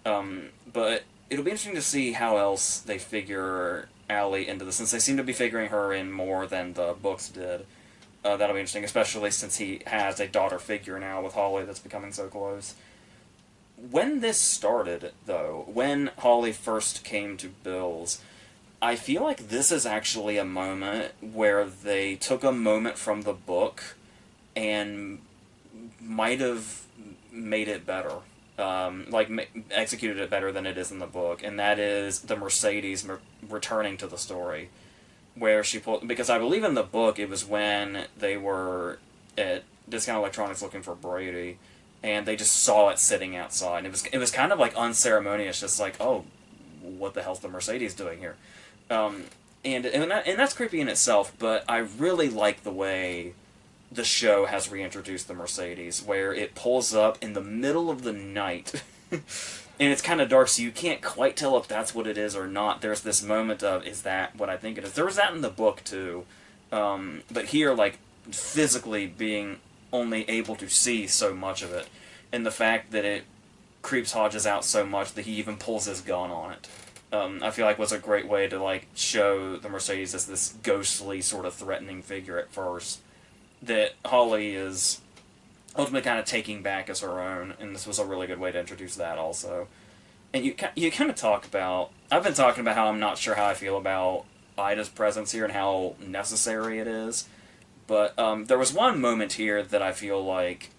Speaker 1: but it'll be interesting to see how else they figure Allie into this, since they seem to be figuring her in more than the books did. That'll be interesting, especially since he has a daughter figure now with Holly that's becoming so close. When this started, though, when Holly first came to Bill's, I feel like this is actually a moment where they took a moment from the book and might have made it better. Executed it better than it is in the book, and that is the Mercedes returning to the story. Where she pulled... Because I believe in the book it was when they were at Discount Electronics looking for Brady, and they just saw it sitting outside. It was kind of like unceremonious, just like, oh, what the hell's the Mercedes doing here? And that's creepy in itself, but I really like the way the show has reintroduced the Mercedes, where it pulls up in the middle of the night, and it's kind of dark, so you can't quite tell if that's what it is or not. There's this moment of, is that what I think it is? There was that in the book, too, but here, physically being only able to see so much of it, and the fact that it creeps Hodges out so much that he even pulls his gun on it. I feel like was a great way to like show the Mercedes as this ghostly sort of threatening figure at first that Holly is ultimately kind of taking back as her own, and this was a really good way to introduce that also. And you kind of talk about, I've been talking about how I'm not sure how I feel about Ida's presence here and how necessary it is, but there was one moment here that I feel like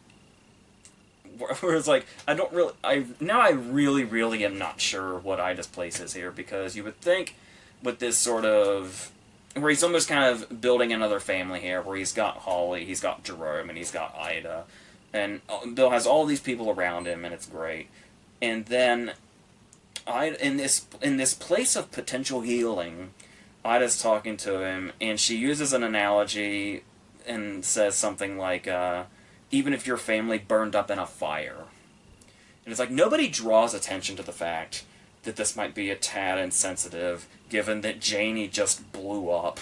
Speaker 1: where it's like I really am not sure what Ida's place is here, because you would think with this sort of where he's almost kind of building another family here, where he's got Holly, he's got Jerome, and he's got Ida, and Bill has all these people around him, and it's great. And then in this place of potential healing, Ida's talking to him, and she uses an analogy and says something like, even if your family burned up in a fire. And it's like, nobody draws attention to the fact that this might be a tad insensitive, given that Janie just blew up.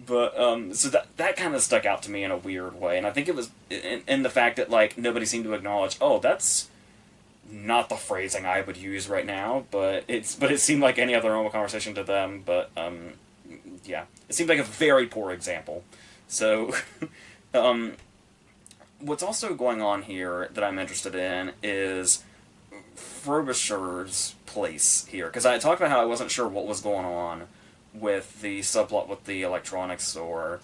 Speaker 1: But, so that kind of stuck out to me in a weird way, and I think it was, in the fact that, like, nobody seemed to acknowledge, oh, that's not the phrasing I would use right now, but it seemed like any other normal conversation to them, but, yeah. It seemed like a very poor example. So, what's also going on here that I'm interested in is Frobisher's place here, because I talked about how I wasn't sure what was going on with the subplot with the electronics store,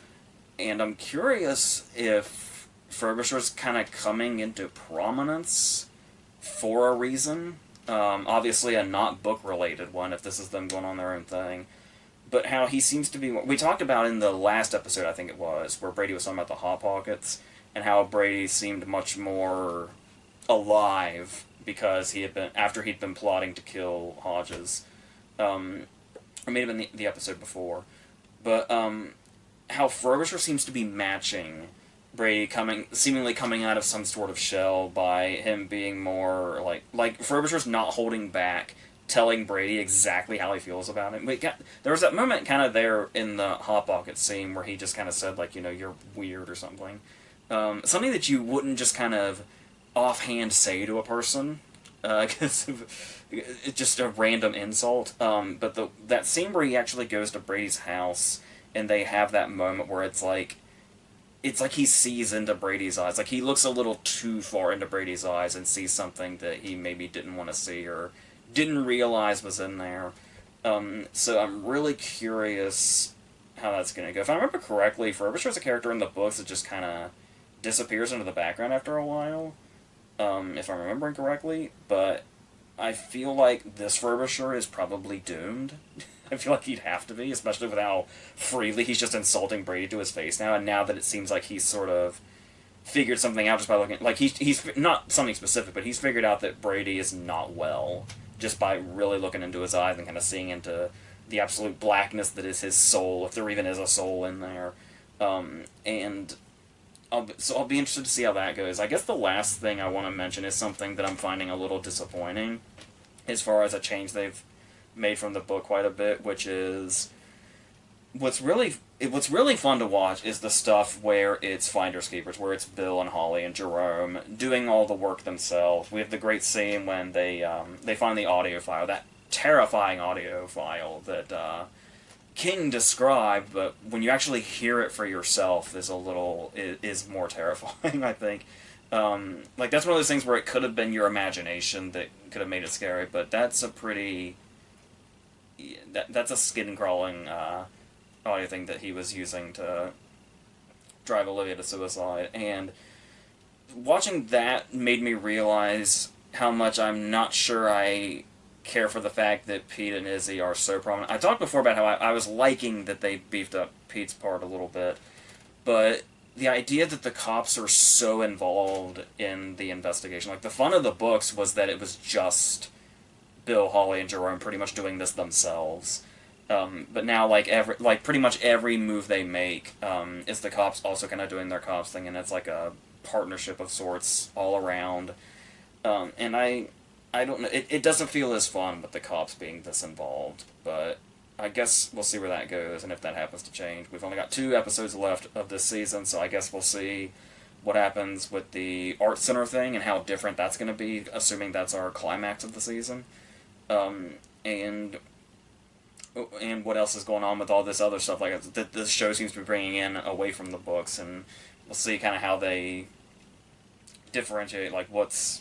Speaker 1: and I'm curious if Frobisher's kind of coming into prominence for a reason. Obviously a not book-related one, if this is them going on their own thing. But how he seems to be... We talked about in the last episode, I think it was, where Brady was talking about the Hot Pockets, and how Brady seemed much more alive because after he'd been plotting to kill Hodges. Or maybe in the episode before. But how Frobisher seems to be matching Brady seemingly coming out of some sort of shell by him being more like Frobisher's not holding back, telling Brady exactly how he feels about him. There was that moment kind of there in the Hot Pocket scene where he just kind of said, like, you're weird or something. Something that you wouldn't just kind of offhand say to a person, because it's just a random insult. But that scene where he actually goes to Brady's house and they have that moment where it's like he sees into Brady's eyes. Like, he looks a little too far into Brady's eyes and sees something that he maybe didn't want to see or didn't realize was in there. So I'm really curious how that's going to go. If I remember correctly, Frobisher's a character in the books that just kind of disappears into the background after a while, if I'm remembering correctly, but I feel like this Frobisher is probably doomed. I feel like he'd have to be, especially with how freely he's just insulting Brady to his face now, and now that it seems like he's sort of figured something out just by looking... Like, he's not something specific, but he's figured out that Brady is not well, just by really looking into his eyes and kind of seeing into the absolute blackness that is his soul, if there even is a soul in there. And I'll be interested to see how that goes. I guess the last thing I want to mention is something that I'm finding a little disappointing, as far as a change they've made from the book quite a bit, which is what's really fun to watch is the stuff where it's finders keepers, where it's Bill and Holly and Jerome doing all the work themselves. We have the great scene when they find the audio file, that terrifying audio file that King described, but when you actually hear it for yourself is more terrifying, I think. Like, that's one of those things where it could have been your imagination that could have made it scary, but that's a pretty... That's a skin-crawling audio thing that he was using to drive Olivia to suicide, and watching that made me realize how much I'm not sure I care for the fact that Pete and Izzy are so prominent. I talked before about how I was liking that they beefed up Pete's part a little bit, but the idea that the cops are so involved in the investigation, like, the fun of the books was that it was just Bill, Holly, and Jerome pretty much doing this themselves. But now, pretty much every move they make is the cops also kind of doing their cops thing, and it's like a partnership of sorts all around. And I don't know, it doesn't feel as fun with the cops being this involved, but I guess we'll see where that goes, and if that happens to change. We've only got 2 episodes left of this season, so I guess we'll see what happens with the Art Center thing and how different that's going to be, assuming that's our climax of the season. and what else is going on with all this other stuff like that the show seems to be bringing in away from the books, and we'll see kind of how they differentiate like what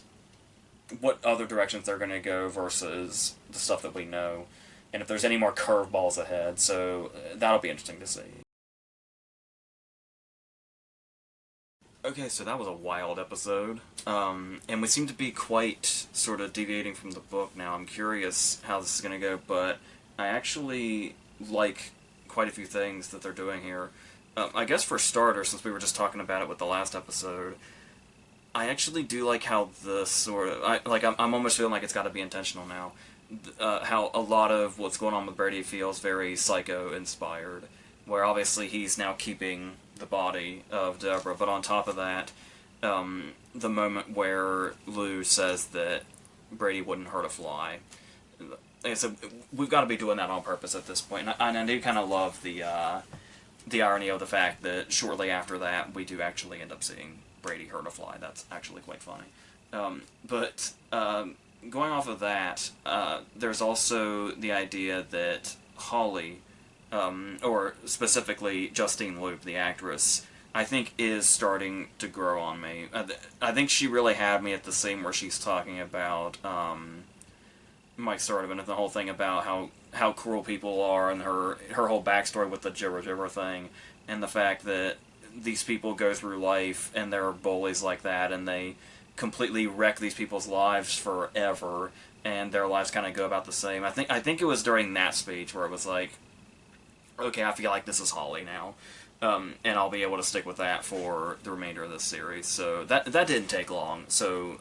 Speaker 1: other directions they're going to go versus the stuff that we know, and if there's any more curveballs ahead. So that'll be interesting to see. Okay, so that was a wild episode, and we seem to be quite sort of deviating from the book now. I'm curious how this is going to go, but I actually like quite a few things that they're doing here. I guess for starters, since we were just talking about it with the last episode, I actually do like how the sort of... I'm almost feeling like it's got to be intentional now. How a lot of what's going on with Brady feels very Psycho-inspired, where obviously he's now keeping the body of Deborah, but on top of that, the moment where Lou says that Brady wouldn't hurt a fly. Like I said, we've got to be doing that on purpose at this point, and I do kind of love the irony of the fact that shortly after that, we do actually end up seeing Brady hurt a fly. That's actually quite funny. But going off of that, there's also the idea that Holly, or specifically Justine Luke, the actress, I think is starting to grow on me. I think she really had me at the scene where she's talking about Mike Sturdivant and the whole thing about how cruel people are, and her whole backstory with the Jibber-Jibber thing, and the fact that these people go through life and there are bullies like that, and they completely wreck these people's lives forever, and their lives kind of go about the same. I think it was during that speech where it was like, okay, I feel like this is Holly now, and I'll be able to stick with that for the remainder of this series. So that didn't take long. So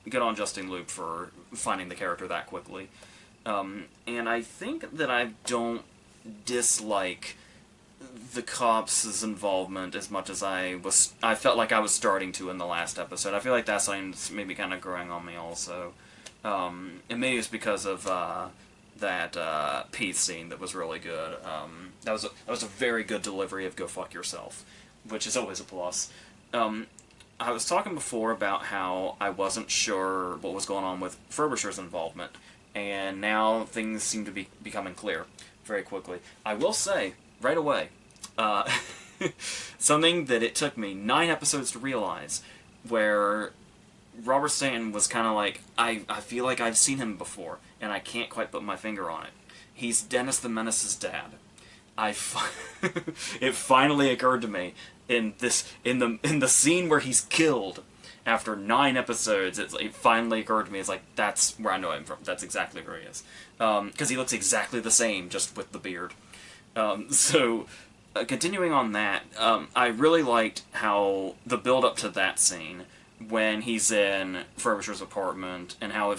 Speaker 1: good on Justine Luke for finding the character that quickly. And I think that I don't dislike the cops' involvement as much as I felt like I was starting to in the last episode. I feel like that's something that's maybe kind of growing on me also. And maybe it's because of that Pete scene that was really good. That was a very good delivery of "Go fuck yourself," which is always a plus. I was talking before about how I wasn't sure what was going on with Frobisher's involvement, and now things seem to be becoming clear very quickly. I will say right away, something that it took me 9 episodes to realize, where Robert Stanton was kind of like, I feel like I've seen him before, and I can't quite put my finger on it. He's Dennis the Menace's dad. It finally occurred to me in the scene where he's killed after 9 episodes. It finally occurred to me. It's like, that's where I know him from. That's exactly where he is, because he looks exactly the same, just with the beard. Continuing on that, I really liked how the build up to that scene when he's in Frobisher's apartment, and how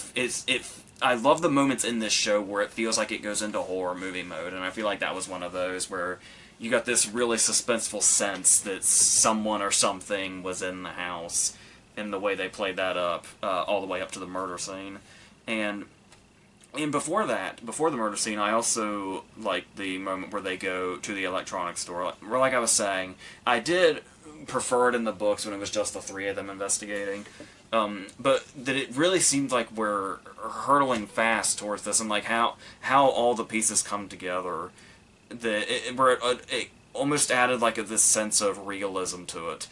Speaker 1: I love the moments in this show where it feels like it goes into horror movie mode, and I feel like that was one of those where you got this really suspenseful sense that someone or something was in the house, and the way they played that up, all the way up to the murder scene. And before the murder scene, I also liked the moment where they go to the electronics store. Like I was saying, I did prefer it in the books when it was just the 3 of them investigating. But that it really seemed like we're hurtling fast towards this, and like how all the pieces come together. It almost added like this sense of realism to it,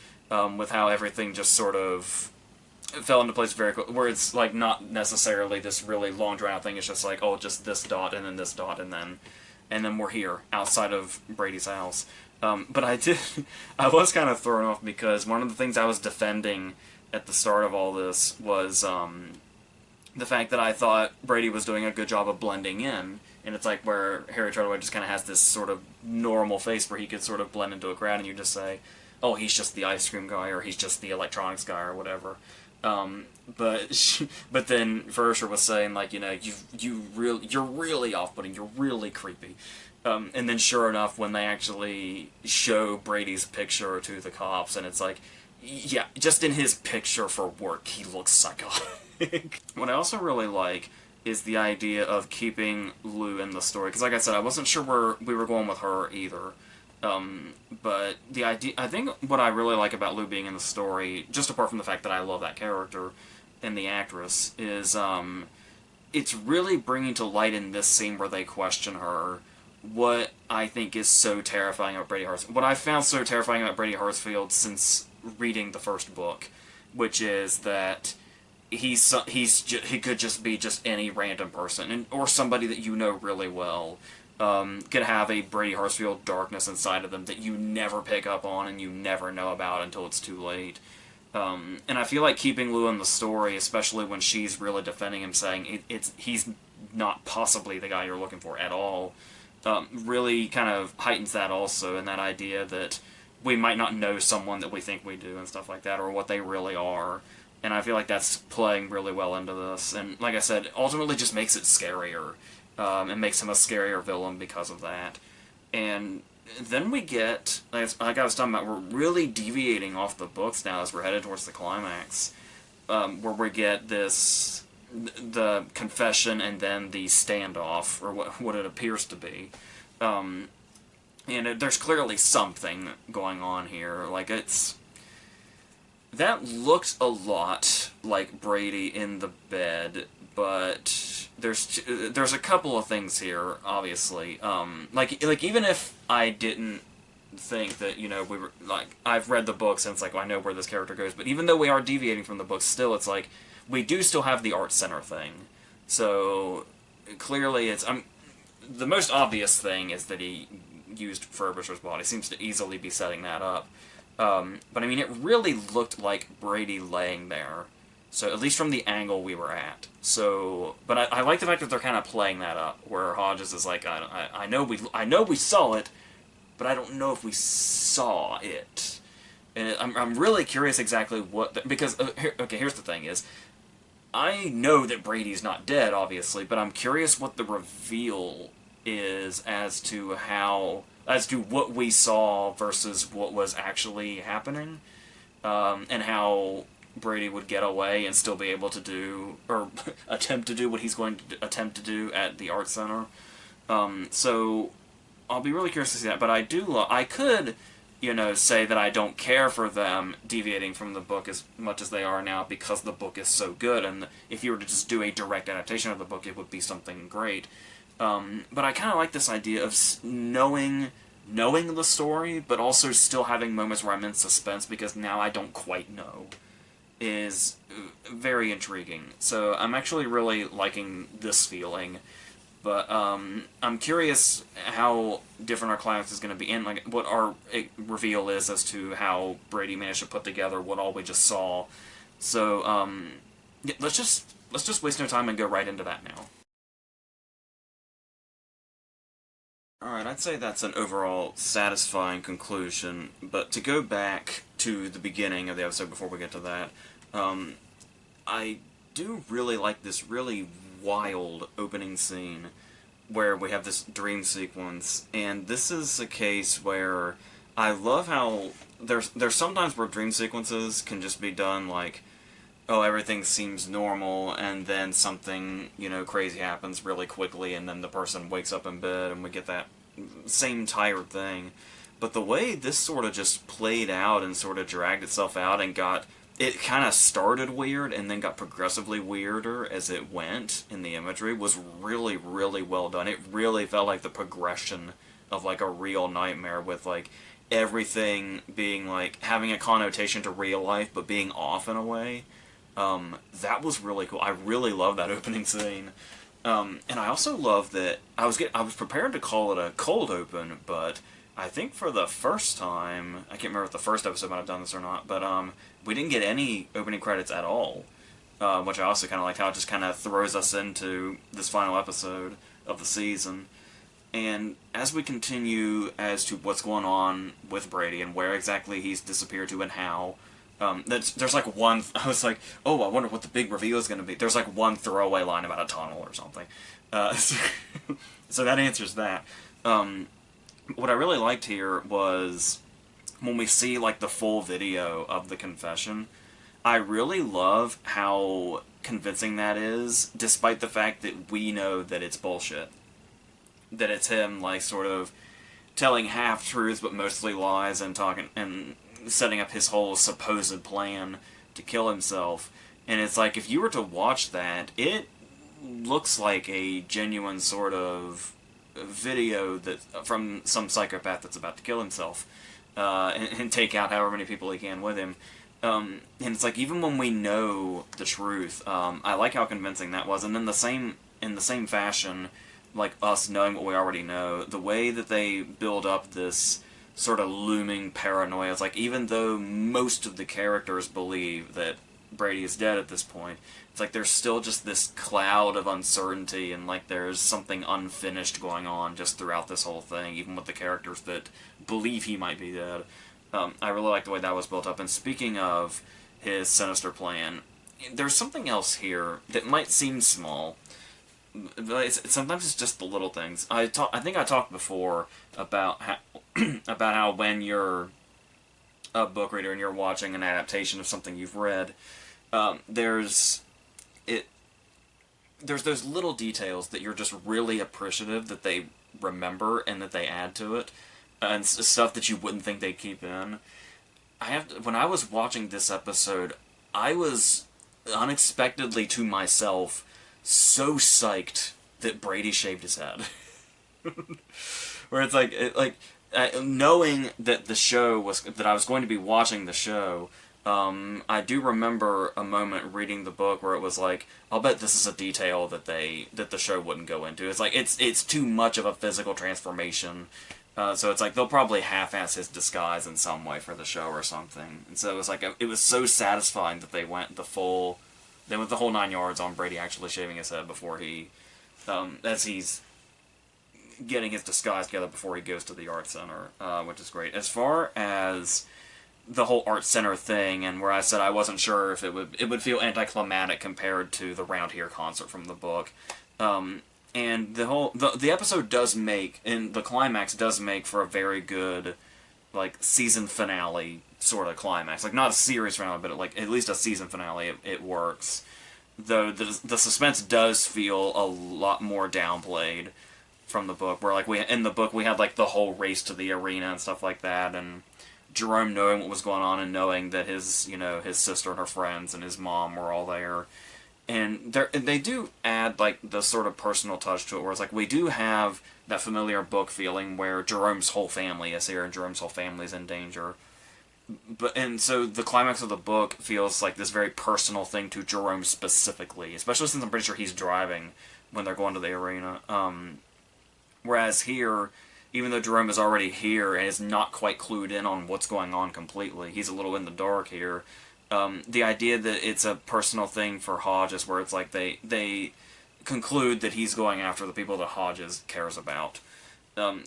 Speaker 1: with how everything just sort of fell into place very quickly, where it's like not necessarily this really long drawn out thing. It's just like, oh, just this dot and then this dot and then we're here outside of Brady's house. But I was kind of thrown off because one of the things I was defending at the start of all this was the fact that I thought Brady was doing a good job of blending in, and it's like where Harry Treadaway just kind of has this sort of normal face where he could sort of blend into a crowd, and you just say, oh, he's just the ice cream guy, or he's just the electronics guy, or whatever. But then Frobisher was saying, like, you know, you're really off-putting, you're really creepy. And then sure enough, when they actually show Brady's picture to the cops, and it's like, yeah, just in his picture for work, he looks psychotic. What I also really like is the idea of keeping Lou in the story, because like I said, I wasn't sure where we were going with her either. But the idea, I think what I really like about Lou being in the story, just apart from the fact that I love that character and the actress, is it's really bringing to light in this scene where they question her what I think is so terrifying about Brady Hartsfield. What I found so terrifying about Brady Hartsfield since reading the first book, which is that he could just be just any random person, or somebody that you know really well. Could have a Brady Hartsfield darkness inside of them that you never pick up on and you never know about until it's too late. And I feel like keeping Lou in the story, especially when she's really defending him, saying he's not possibly the guy you're looking for at all, really kind of heightens that also, and that idea that we might not know someone that we think we do and stuff like that, or what they really are. And I feel like that's playing really well into this. And like I said, ultimately just makes it scarier. And makes him a scarier villain because of that. And then we get, like I was talking about, we're really deviating off the books now as we're headed towards the climax. Where we get the confession and then the standoff, or what it appears to be. And there's clearly something going on here. Like, that looked a lot like Brady in the bed, but there's a couple of things here, obviously. Like even if I didn't think that, we were, like, I've read the books and it's like, well, I know where this character goes, but even though we are deviating from the books, still, it's like, we do still have the art center thing. So, clearly the most obvious thing is that he used Frobisher's body. Seems to easily be setting that up. But I mean, it really looked like Brady laying there. So, at least from the angle we were at. So, but I like the fact that they're kind of playing that up, where Hodges is like, I know we saw it, but I don't know if we saw it. And I'm really curious exactly because, here's the thing is, I know that Brady's not dead, obviously, but I'm curious what the reveal is as to what we saw versus what was actually happening, and how Brady would get away and still be able to do, or attempt to do what he's going to attempt to do at the art center. So I'll be really curious to see that, but I could, say that I don't care for them deviating from the book as much as they are now because the book is so good, and if you were to just do a direct adaptation of the book, it would be something great. But I kind of like this idea of knowing the story, but also still having moments where I'm in suspense because now I don't quite know, is very intriguing. So I'm actually really liking this feeling. But I'm curious how different our climax is going to be, and like what our reveal is as to how Brady managed to put together what all we just saw. So let's just waste no time and go right into that now. Alright, I'd say that's an overall satisfying conclusion, but to go back to the beginning of the episode before we get to that, I do really like this really wild opening scene where we have this dream sequence, and this is a case where I love how there's sometimes where dream sequences can just be done like, oh, everything seems normal, and then something, crazy happens really quickly, and then the person wakes up in bed, and we get that same tired thing. But the way this sort of just played out and sort of dragged itself out and it kind of started weird and then got progressively weirder as it went in the imagery was really, really well done. It really felt like the progression of like a real nightmare with like everything being like having a connotation to real life but being off in a way. That was really cool. I really love that opening scene. And I also love that I was prepared to call it a cold open, but I think for the first time, I can't remember if the first episode might have done this or not, but we didn't get any opening credits at all, which I also kind of like how it just kind of throws us into this final episode of the season. And as we continue as to what's going on with Brady and where exactly he's disappeared to and how, there's like one, I was like, oh, I wonder what the big reveal is going to be. There's like one throwaway line about a tunnel or something. So that answers that. What I really liked here was when we see like the full video of the confession, I really love how convincing that is, despite the fact that we know that it's bullshit. That it's him like sort of telling half-truths but mostly lies and talking and setting up his whole supposed plan to kill himself. And it's like, if you were to watch that, it looks like a genuine sort of video that from some psychopath that's about to kill himself, and take out however many people he can with him. And it's like, even when we know the truth, I like how convincing that was. And in the same fashion, like us knowing what we already know, the way that they build up this sort of looming paranoia, it's like, even though most of the characters believe that Brady is dead at this point, it's like there's still just this cloud of uncertainty, and like there's something unfinished going on just throughout this whole thing, even with the characters that believe he might be dead. I really like the way that was built up. And speaking of his sinister plan, there's something else here that might seem small, but sometimes it's just the little things. I think I talked before about how, about how when you're a book reader and you're watching an adaptation of something you've read, there's those little details that you're just really appreciative that they remember and that they add to it, and stuff that you wouldn't think they'd keep in. When I was watching this episode, I was unexpectedly to myself so psyched that Brady shaved his head. Where it's like, knowing that that I was going to be watching the show, I do remember a moment reading the book where it was like, I'll bet this is a detail that the show wouldn't go into. It's like, it's too much of a physical transformation. So it's like, they'll probably half-ass his disguise in some way for the show or something. And so it was like, it was so satisfying that they went the whole 9 yards on Brady actually shaving his head before he, as he's getting his disguise together before he goes to the art center, which is great. As far as the whole art center thing, and where I said I wasn't sure if it would feel anticlimactic compared to the Round Here concert from the book, and the episode does make, and the climax does make for a very good, like, season finale sort of climax. Like, not a series finale, but like at least a season finale. It works, though the suspense does feel a lot more downplayed from the book, where like in the book we had like the whole race to the arena and stuff like that, and Jerome knowing what was going on and knowing that his sister and her friends and his mom were all there. And they do add like the sort of personal touch to it, where it's like we do have that familiar book feeling where Jerome's whole family is here and Jerome's whole family is in danger. And so the climax of the book feels like this very personal thing to Jerome specifically, especially since I'm pretty sure he's driving when they're going to the arena. Whereas here, even though Jerome is already here and is not quite clued in on what's going on completely, he's a little in the dark here. The idea that it's a personal thing for Hodges, where it's like they conclude that he's going after the people that Hodges cares about.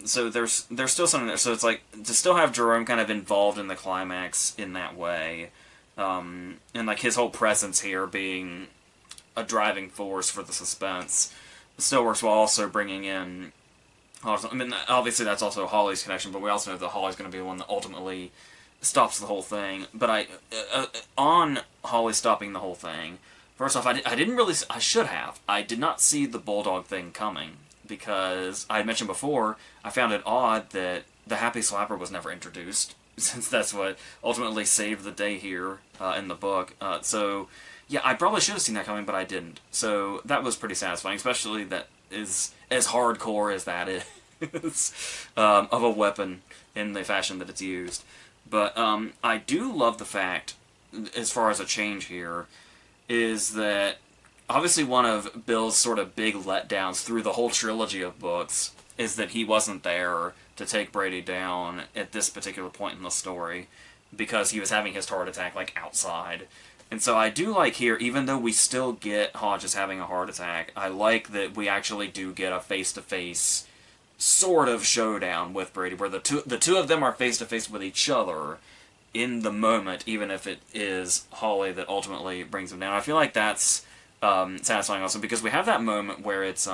Speaker 1: So there's still something there. So it's like, to still have Jerome kind of involved in the climax in that way, and like his whole presence here being a driving force for the suspense, still works while also bringing in. I mean, obviously that's also Holly's connection, but we also know that Holly's going to be the one that ultimately stops the whole thing. But on Holly stopping the whole thing, first off, I should have. I did not see the Bulldog thing coming, because I had mentioned before, I found it odd that the Happy Slapper was never introduced, since that's what ultimately saved the day here in the book. So, yeah, I probably should have seen that coming, but I didn't. So that was pretty satisfying, especially that is as hardcore as that is of a weapon in the fashion that it's used. But I do love the fact, as far as a change here, is that obviously one of Bill's sort of big letdowns through the whole trilogy of books is that he wasn't there to take Brady down at this particular point in the story, because he was having his heart attack, like, outside. And so I do like here, even though we still get Hodges having a heart attack, I like that we actually do get a face-to-face sort of showdown with Brady, where the two of them are face-to-face with each other in the moment, even if it is Holly that ultimately brings him down. I feel like that's satisfying also, because we have that moment where it's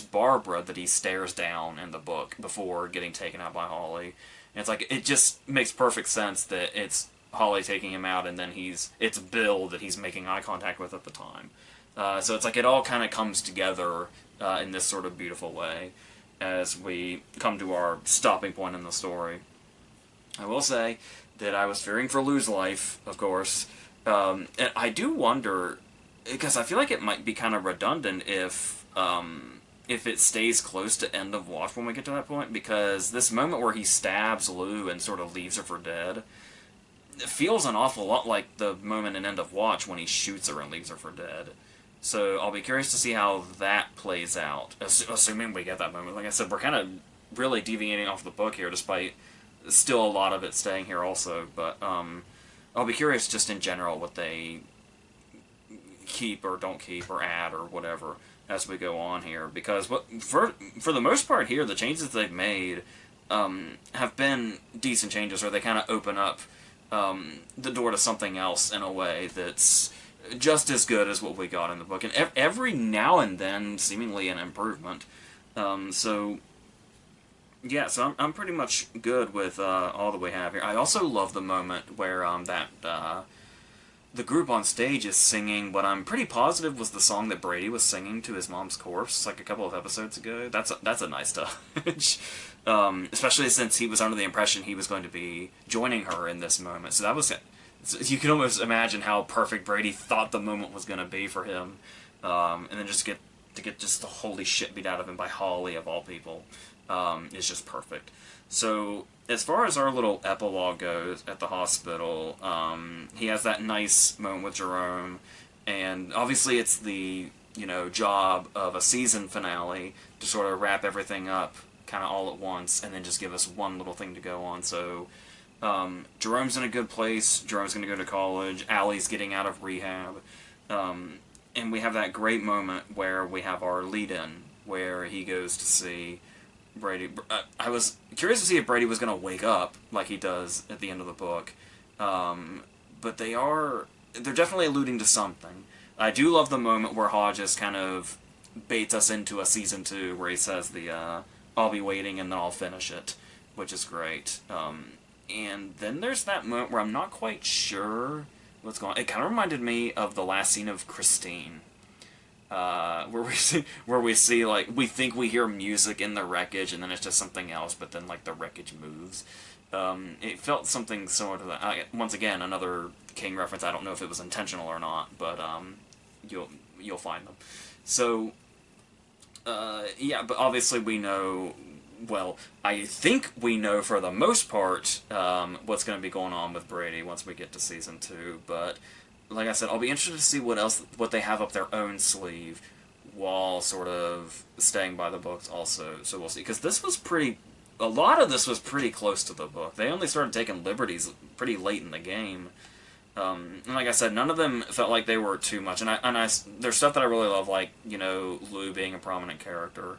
Speaker 1: Barbara that he stares down in the book before getting taken out by Holly. And it's like, it just makes perfect sense that it's Holly taking him out, and then it's Bill that he's making eye contact with at the time. So it's like it all kind of comes together in this sort of beautiful way as we come to our stopping point in the story. I will say that I was fearing for Lou's life, of course, and I do wonder because I feel like it might be kind of redundant if it stays close to end of watch when we get to that point, because this moment where he stabs Lou and sort of leaves her for dead, it feels an awful lot like the moment in end of watch when he shoots her and leaves her for dead. So I'll be curious to see how that plays out, assuming we get that moment. Like I said, we're kind of really deviating off the book here, despite still a lot of it staying here also, but I'll be curious just in general what they keep or don't keep or add or whatever as we go on here, because for the most part here, the changes they've made have been decent changes, or they kind of open up the door to something else in a way that's just as good as what we got in the book, and every now and then seemingly an improvement. So yeah, so I'm pretty much good with all that we have here. I also love the moment where the group on stage is singing what I'm pretty positive was the song that Brady was singing to his mom's corpse like a couple of episodes ago. That's a nice touch. Especially since he was under the impression he was going to be joining her in this moment. So you can almost imagine how perfect Brady thought the moment was going to be for him. And then just get the holy shit beat out of him by Holly, of all people, is just perfect. So, as far as our little epilogue goes at the hospital, he has that nice moment with Jerome, and obviously it's the, job of a season finale to sort of wrap everything up kind of all at once, and then just give us one little thing to go on. So, Jerome's in a good place, Jerome's going to go to college, Allie's getting out of rehab, and we have that great moment where we have our lead-in, where he goes to see Brady. I was curious to see if Brady was going to wake up like he does at the end of the book, but they're definitely alluding to something. I do love the moment where Hodges kind of baits us into a season 2 where he says I'll be waiting and then I'll finish it, which is great. And then there's that moment where I'm not quite sure what's going on. It kind of reminded me of the last scene of Christine. Where we see, like, we think we hear music in the wreckage, and then it's just something else, but then, like, the wreckage moves. It felt something similar to that. Once again, another King reference. I don't know if it was intentional or not, but you'll find them. So, yeah, but obviously we know, well, I think we know for the most part what's going to be going on with Brady once we get to Season 2, but like I said, I'll be interested to see what they have up their own sleeve while sort of staying by the books also, so we'll see. Because a lot of this was pretty close to the book. They only started taking liberties pretty late in the game. And like I said, none of them felt like they were too much. And there's stuff that I really love, like, Lou being a prominent character.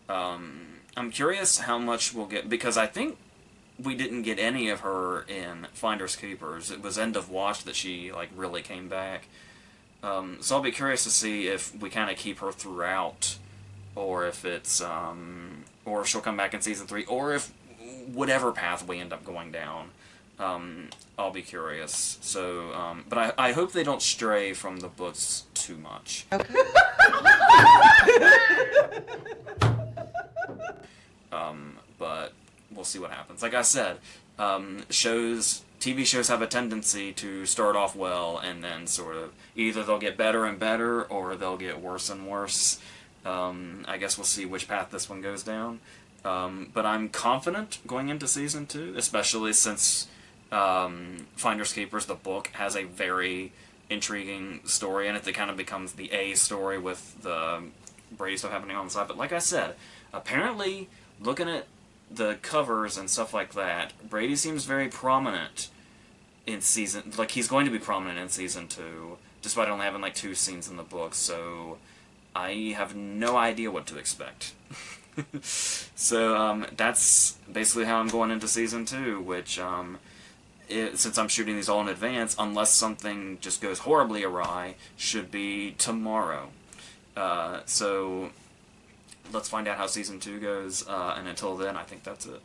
Speaker 1: I'm curious how much we'll get, because I think we didn't get any of her in Finders Keepers. It was End of Watch that she, like, really came back. So I'll be curious to see if we kind of keep her throughout, or if it's, or she'll come back in Season 3, or if whatever path we end up going down. I'll be curious. So, but I hope they don't stray from the books too much. Okay. But we'll see what happens. Like I said, TV shows have a tendency to start off well and then sort of either they'll get better and better or they'll get worse and worse. I guess we'll see which path this one goes down. But I'm confident going into Season 2, especially since Finders Keepers, the book, has a very intriguing story, and it kind of becomes the A story with the Brady stuff happening on the side. But like I said, apparently, looking at the covers and stuff like that, Brady seems very prominent in season, like he's going to be prominent in Season 2, despite only having like 2 scenes in the book, so I have no idea what to expect. So that's basically how I'm going into Season 2, which, since I'm shooting these all in advance, unless something just goes horribly awry, should be tomorrow. So let's find out how Season 2 goes, and until then, I think that's it.